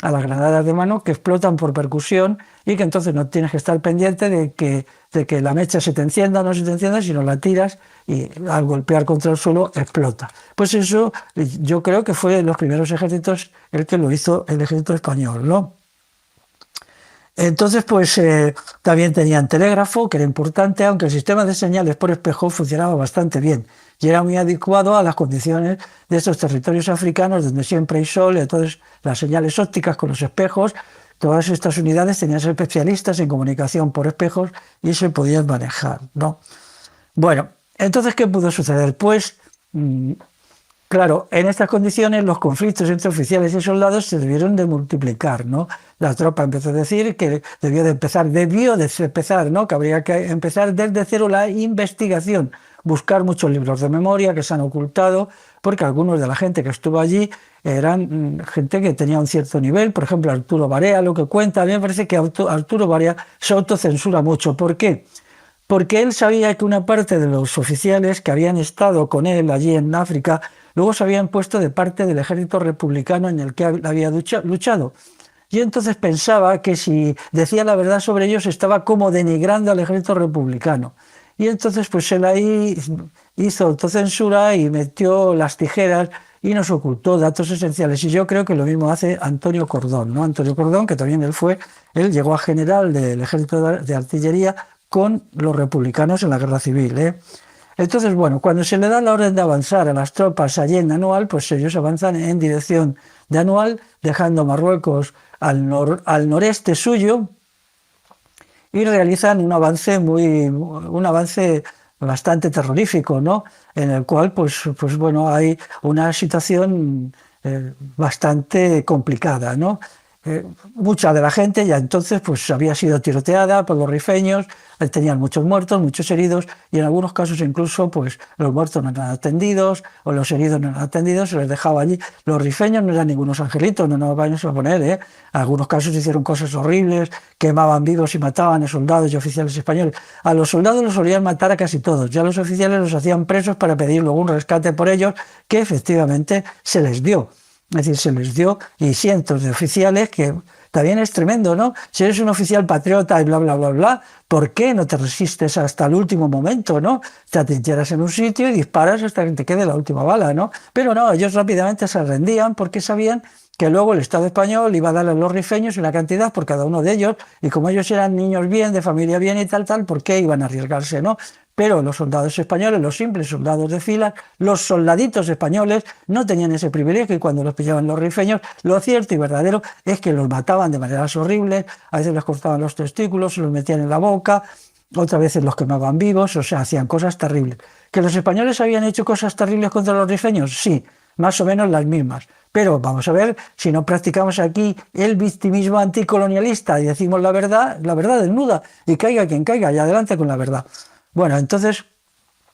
a las granadas de mano que explotan por percusión, y que entonces no tienes que estar pendiente de que la mecha se te encienda o no se te encienda, sino la tiras y al golpear contra el suelo explota. Pues eso yo creo que fue de los primeros ejércitos el que lo hizo el ejército español, ¿no? Entonces, pues también tenían telégrafo, que era importante, aunque el sistema de señales por espejo funcionaba bastante bien y era muy adecuado a las condiciones de estos territorios africanos donde siempre hay sol. Entonces las señales ópticas con los espejos, todas estas unidades tenían especialistas en comunicación por espejos y se podían manejar, ¿no? Bueno, entonces, ¿qué pudo suceder? Pues, claro, en estas condiciones los conflictos entre oficiales y soldados se debieron de multiplicar, ¿no? La tropa empezó a decir que debió de empezar, ¿no? Que habría que empezar desde cero la investigación, buscar muchos libros de memoria que se han ocultado, porque algunos de la gente que estuvo allí eran gente que tenía un cierto nivel. Por ejemplo, Arturo Barea, lo que cuenta, a mí me parece que Arturo Barea se autocensura mucho. ¿Por qué? Porque él sabía que una parte de los oficiales que habían estado con él allí en África, luego se habían puesto de parte del ejército republicano en el que había luchado. Y entonces pensaba que si decía la verdad sobre ellos estaba como denigrando al ejército republicano. Y entonces pues él ahí hizo autocensura y metió las tijeras y nos ocultó datos esenciales. Y yo creo que lo mismo hace Antonio Cordón, ¿no? Antonio Cordón, que también él llegó a general del ejército de artillería con los republicanos en la guerra civil, ¿eh? Entonces, bueno, cuando se le da la orden de avanzar a las tropas allí en Anual, pues ellos avanzan en dirección de Anual, dejando Marruecos al noreste suyo, y realizan un avance bastante terrorífico, ¿no? En el cual, pues bueno, hay una situación bastante complicada, ¿no? Mucha de la gente ya entonces pues había sido tiroteada por los rifeños, tenían muchos muertos, muchos heridos, y en algunos casos incluso pues los muertos no eran atendidos o los heridos no eran atendidos, se les dejaba allí. Los rifeños no eran ningunos angelitos, no nos vayamos a poner, ¿eh? En algunos casos hicieron cosas horribles, quemaban vivos y mataban a soldados y oficiales españoles. A los soldados los solían matar a casi todos, ya a los oficiales los hacían presos para pedir luego un rescate por ellos, que efectivamente se les dio. Es decir, se les dio, y cientos de oficiales, que también es tremendo, ¿no? Si eres un oficial patriota y bla, bla, bla, bla, ¿por qué no te resistes hasta el último momento, ¿no? Te atrincheras en un sitio y disparas hasta que te quede la última bala, ¿no? Pero no, ellos rápidamente se rendían porque sabían que luego el Estado español iba a darle a los rifeños una cantidad por cada uno de ellos, y como ellos eran niños bien, de familia bien y tal, ¿por qué iban a arriesgarse, no? Pero los soldados españoles, los simples soldados de fila, los soldaditos españoles no tenían ese privilegio, y cuando los pillaban los rifeños, lo cierto y verdadero es que los mataban de maneras horribles, a veces les cortaban los testículos, se los metían en la boca, otras veces los quemaban vivos, o sea, hacían cosas terribles. ¿Que los españoles habían hecho cosas terribles contra los rifeños? Sí, más o menos las mismas. Pero vamos a ver si no practicamos aquí el victimismo anticolonialista y decimos la verdad desnuda, y caiga quien caiga, y adelante con la verdad. Bueno, entonces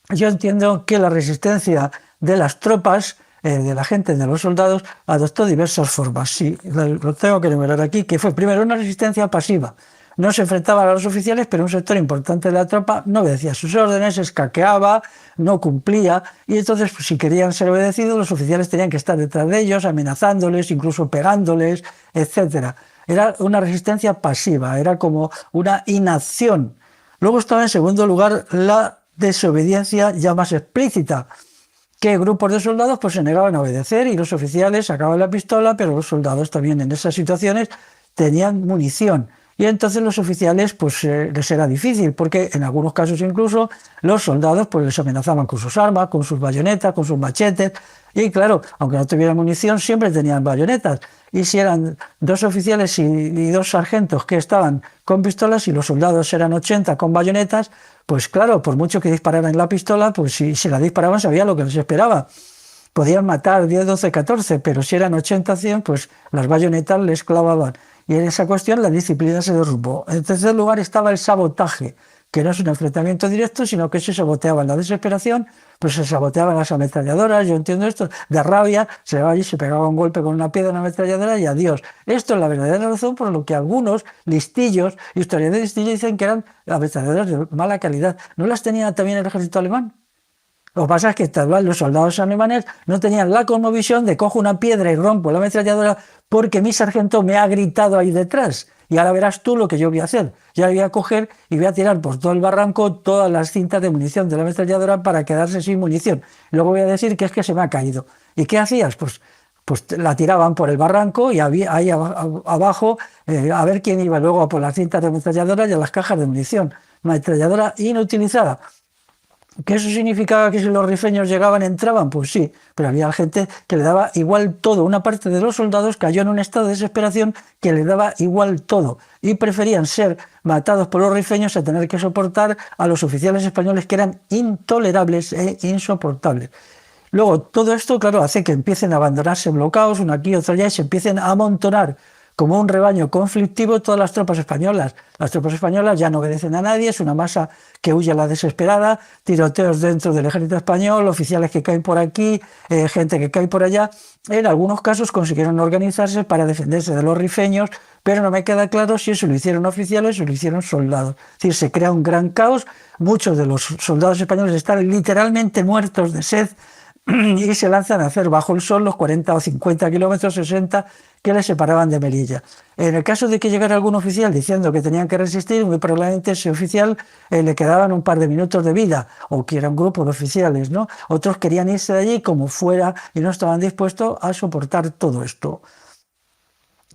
yo entiendo que la resistencia de las tropas, de la gente, de los soldados, adoptó diversas formas. Sí, lo tengo que enumerar aquí, que fue primero una resistencia pasiva. No se enfrentaban a los oficiales, pero un sector importante de la tropa no obedecía sus órdenes, escaqueaba, no cumplía, y entonces pues, si querían ser obedecidos, los oficiales tenían que estar detrás de ellos, amenazándoles, incluso pegándoles, etc. Era una resistencia pasiva, era como una inacción. Luego estaba en segundo lugar la desobediencia ya más explícita, que grupos de soldados pues se negaban a obedecer y los oficiales sacaban la pistola, pero los soldados también en esas situaciones tenían munición. Y entonces los oficiales pues les era difícil, porque en algunos casos incluso los soldados pues les amenazaban con sus armas, con sus bayonetas, con sus machetes, y claro, aunque no tuvieran munición siempre tenían bayonetas, y si eran dos oficiales y dos sargentos que estaban con pistolas y los soldados eran 80 con bayonetas, pues claro, por mucho que dispararan la pistola, pues si se la disparaban sabía lo que les esperaba. Podían matar 10, 12, 14, pero si eran 80, 100, pues las bayonetas les clavaban. Y en esa cuestión la disciplina se derrumbó. En tercer lugar estaba el sabotaje, que no es un enfrentamiento directo, sino que se saboteaba en la desesperación, pues se saboteaban las ametralladoras, yo entiendo esto, de rabia, se le va allí, se pegaba un golpe con una piedra en la ametralladora y adiós. Esto es la verdadera razón por lo que algunos listillos, historiadores listillos, dicen que eran ametralladoras de mala calidad. ¿No las tenía también el ejército alemán? Lo que pasa es que los soldados alemanes no tenían la cosmovisión de cojo una piedra y rompo la ametralladora porque mi sargento me ha gritado ahí detrás. Y ahora verás tú lo que yo voy a hacer. Yo voy a coger y voy a tirar por todo el barranco todas las cintas de munición de la ametralladora para quedarse sin munición. Luego voy a decir que es que se me ha caído. ¿Y qué hacías? Pues la tiraban por el barranco y ahí abajo a ver quién iba luego por las cintas de ametralladora y a las cajas de munición. Ametralladora inutilizada. ¿Que eso significaba que si los rifeños llegaban entraban? Pues sí, pero había gente que le daba igual todo. Una parte de los soldados cayó en un estado de desesperación que le daba igual todo y preferían ser matados por los rifeños a tener que soportar a los oficiales españoles, que eran intolerables e insoportables. Luego, todo esto, claro, hace que empiecen a abandonarse bloqueos, uno aquí, otro allá, y se empiecen a amontonar como un rebaño conflictivo todas las tropas españolas. Las tropas españolas ya no obedecen a nadie, es una masa que huye a la desesperada, tiroteos dentro del ejército español, oficiales que caen por aquí, gente que cae por allá. En algunos casos consiguieron organizarse para defenderse de los rifeños, pero no me queda claro si eso lo hicieron oficiales o lo hicieron soldados. Es decir, se crea un gran caos, muchos de los soldados españoles están literalmente muertos de sed y se lanzan a hacer bajo el sol los 40 o 50 kilómetros, 60 que les separaban de Melilla. En el caso de que llegara algún oficial diciendo que tenían que resistir, muy probablemente ese oficial le quedaban un par de minutos de vida, o que era un grupo de oficiales, ¿no? Otros querían irse de allí como fuera y no estaban dispuestos a soportar todo esto.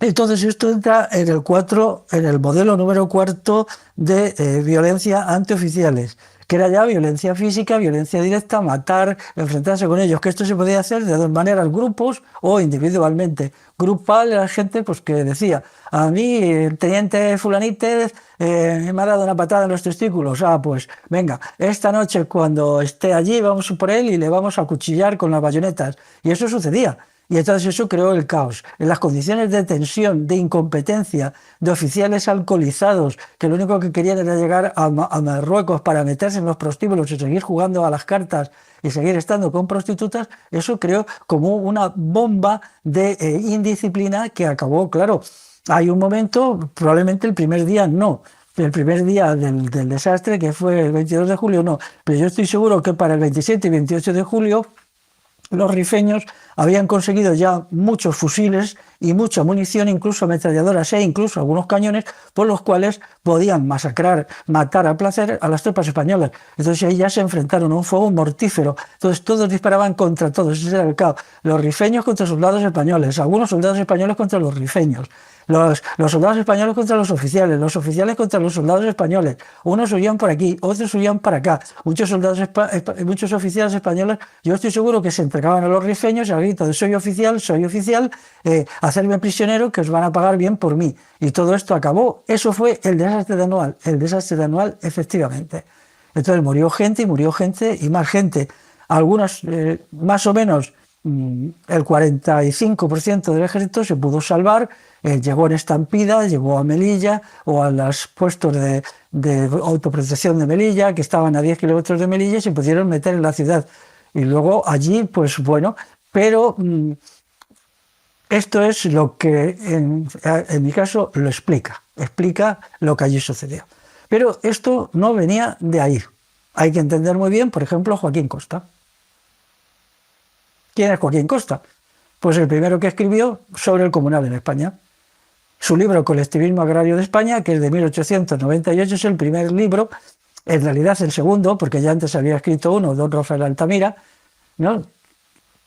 Entonces esto entra en el modelo número 4 de violencia antioficiales, que era ya violencia física, violencia directa, matar, enfrentarse con ellos, que esto se podía hacer de dos maneras, grupos o individualmente. Grupal era gente pues, que decía, a mí el teniente fulanítez me ha dado una patada en los testículos, pues venga, esta noche cuando esté allí vamos por él y le vamos a acuchillar con las bayonetas. Y eso sucedía. Y entonces eso creó el caos. En las condiciones de tensión, de incompetencia, de oficiales alcoholizados, que lo único que querían era llegar a Marruecos para meterse en los prostíbulos y seguir jugando a las cartas y seguir estando con prostitutas, eso creó como una bomba de indisciplina que acabó, claro, hay un momento, probablemente el primer día no, el primer día del desastre, que fue el 22 de julio, no, pero yo estoy seguro que para el 27 y 28 de julio los rifeños habían conseguido ya muchos fusiles y mucha munición, incluso ametralladoras e incluso algunos cañones, por los cuales podían masacrar, matar a placer a las tropas españolas. Entonces ahí ya se enfrentaron a un fuego mortífero. Entonces todos disparaban contra todos, ese era el caos. Los rifeños contra soldados españoles, algunos soldados españoles contra los rifeños. Los soldados españoles contra los oficiales contra los soldados españoles. Unos huían por aquí, otros huían para acá. Muchos oficiales españoles, yo estoy seguro que se entregaban a los rifeños al grito de soy oficial, hacerme prisionero, que os van a pagar bien por mí. Y todo esto acabó. Eso fue el desastre de Anual, efectivamente. Entonces murió gente y más gente. Algunas, más o menos, el 45% del ejército se pudo salvar, llegó en estampida, llegó a Melilla o a los puestos de autoprotección de Melilla, que estaban a 10 kilómetros de Melilla, y se pudieron meter en la ciudad. Y luego allí, pues bueno, pero esto es lo que en mi caso lo explica lo que allí sucedió. Pero esto no venía de ahí. Hay que entender muy bien, por ejemplo, Joaquín Costa. ¿Quién es Joaquín Costa? Pues el primero que escribió sobre el comunal en España. Su libro Colectivismo Agrario de España, que es de 1898, es el primer libro, en realidad el segundo, porque ya antes había escrito uno, don Rafael Altamira, ¿no?,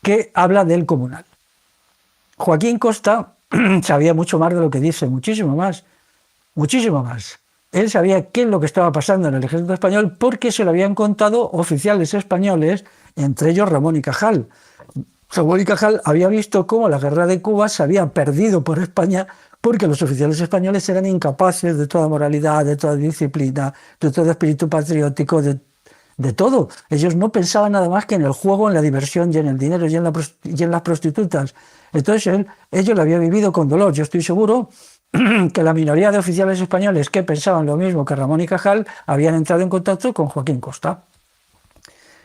que habla del comunal. Joaquín Costa sabía mucho más de lo que dice, muchísimo más. Él sabía qué es lo que estaba pasando en el ejército español porque se lo habían contado oficiales españoles, entre ellos Ramón y Cajal. Ramón y Cajal había visto cómo la guerra de Cuba se había perdido por España porque los oficiales españoles eran incapaces de toda moralidad, de toda disciplina, de todo espíritu patriótico, de todo. Ellos no pensaban nada más que en el juego, en la diversión y en el dinero y en las prostitutas. Entonces ellos lo habían vivido con dolor. Yo estoy seguro que la minoría de oficiales españoles que pensaban lo mismo que Ramón y Cajal habían entrado en contacto con Joaquín Costa.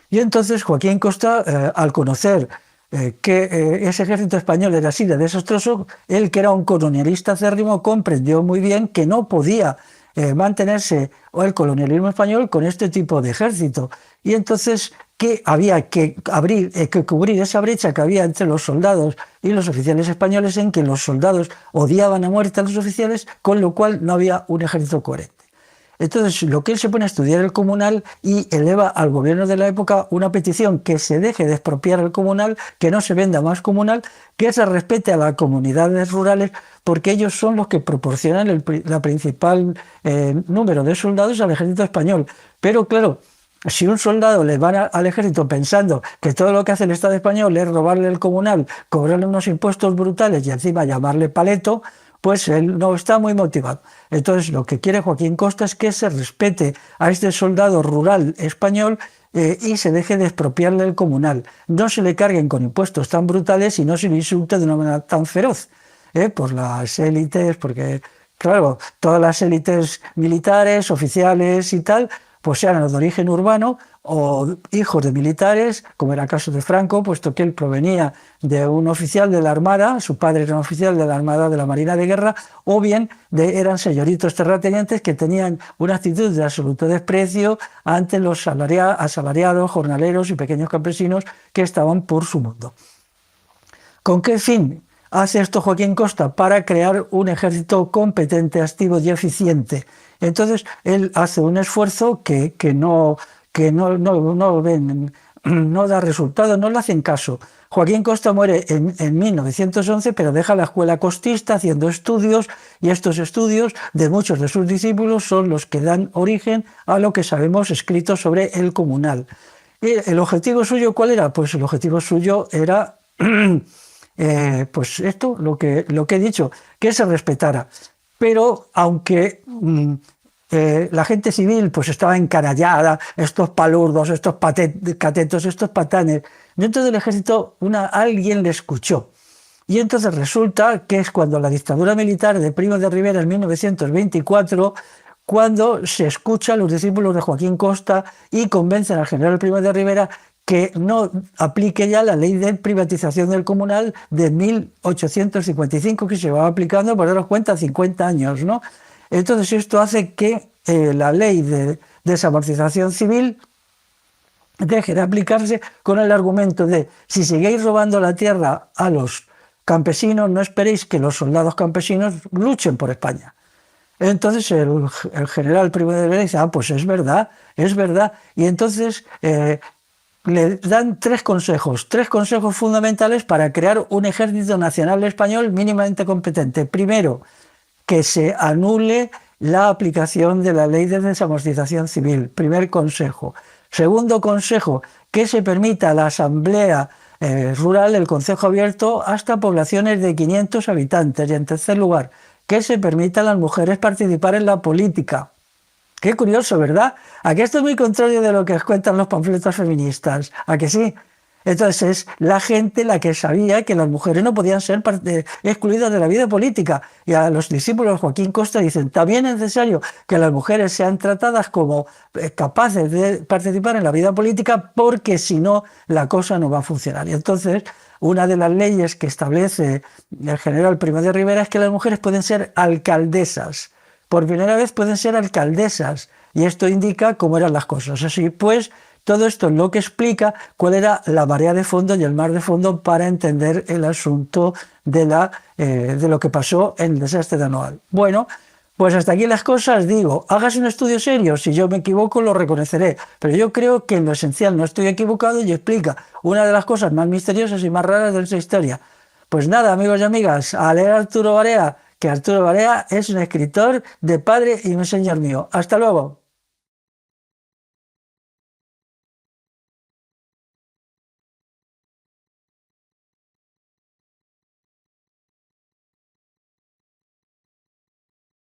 Y entonces Joaquín Costa, al conocer que ese ejército español era así de desastroso, él, que era un colonialista acérrimo, comprendió muy bien que no podía mantenerse el colonialismo español con este tipo de ejército. Y entonces que había que cubrir esa brecha que había entre los soldados y los oficiales españoles, en que los soldados odiaban a muerte a los oficiales, con lo cual no había un ejército coherente. Entonces, lo que él se pone a estudiar el comunal y eleva al gobierno de la época una petición que se deje de expropiar el comunal, que no se venda más comunal, que se respete a las comunidades rurales, porque ellos son los que proporcionan el principal número de soldados al ejército español. Pero claro, si un soldado le va al ejército pensando que todo lo que hace el Estado español es robarle el comunal, cobrarle unos impuestos brutales y encima llamarle paleto, pues él no está muy motivado. Entonces lo que quiere Joaquín Costa es que se respete a este soldado rural español y se deje de expropiarle el comunal. No se le carguen con impuestos tan brutales y no se le insulte de una manera tan feroz por las élites, porque claro, todas las élites militares, oficiales y tal, pues eran de origen urbano o hijos de militares, como era el caso de Franco, puesto que él provenía de un oficial de la Armada, su padre era un oficial de la Armada, de la Marina de Guerra, o bien eran señoritos terratenientes que tenían una actitud de absoluto desprecio ante los asalariados, jornaleros y pequeños campesinos que estaban por su mundo. ¿Con qué fin hace esto Joaquín Costa para crear un ejército competente, activo y eficiente. Entonces, él hace un esfuerzo que no ven, no da resultado, no le hacen caso. Joaquín Costa muere en 1911, pero deja la escuela costista haciendo estudios, y estos estudios de muchos de sus discípulos son los que dan origen a lo que sabemos escrito sobre el comunal. ¿Y el objetivo suyo cuál era? Pues el objetivo suyo era pues esto, lo que he dicho, que se respetara. Pero aunque la gente civil pues estaba encanallada, estos palurdos, estos catetos, estos patanes, dentro del ejército alguien le escuchó. Y entonces resulta que es cuando la dictadura militar de Primo de Rivera en 1924, cuando se escucha a los discípulos de Joaquín Costa y convencen al general Primo de Rivera que no aplique ya la ley de privatización del comunal de 1855, que se va aplicando, por daros cuenta, 50 años, ¿no? Entonces esto hace que la ley de desamortización civil deje de aplicarse, con el argumento de: si seguís robando la tierra a los campesinos, no esperéis que los soldados campesinos luchen por España. Entonces el general Primo de Rivera dice: pues es verdad, y entonces le dan tres consejos fundamentales para crear un ejército nacional español mínimamente competente. Primero, que se anule la aplicación de la ley de desamortización civil. Primer consejo. Segundo consejo, que se permita la asamblea rural, el concejo abierto, hasta poblaciones de 500 habitantes. Y en tercer lugar, que se permita a las mujeres participar en la política. Qué curioso, ¿verdad? Aquí esto es muy contrario de lo que os cuentan los panfletos feministas. ¿A que sí? Entonces es la gente la que sabía que las mujeres no podían ser excluidas de la vida política. Y a los discípulos de Joaquín Costa dicen: también es necesario que las mujeres sean tratadas como capaces de participar en la vida política, porque si no, la cosa no va a funcionar. Y entonces, una de las leyes que establece el general Primo de Rivera es que las mujeres pueden ser alcaldesas. Por primera vez pueden ser alcaldesas, y esto indica cómo eran las cosas. Así pues, todo esto es lo que explica cuál era la marea de fondo y el mar de fondo para entender el asunto de lo que pasó en el desastre de Anoal. Bueno, pues hasta aquí las cosas. Digo, hagas un estudio serio, si yo me equivoco lo reconoceré, pero yo creo que en lo esencial no estoy equivocado y explica una de las cosas más misteriosas y más raras de nuestra historia. Pues nada, amigos y amigas, a leer a Arturo Barea, que Arturo Barea es un escritor de padre y un señor mío. Hasta luego.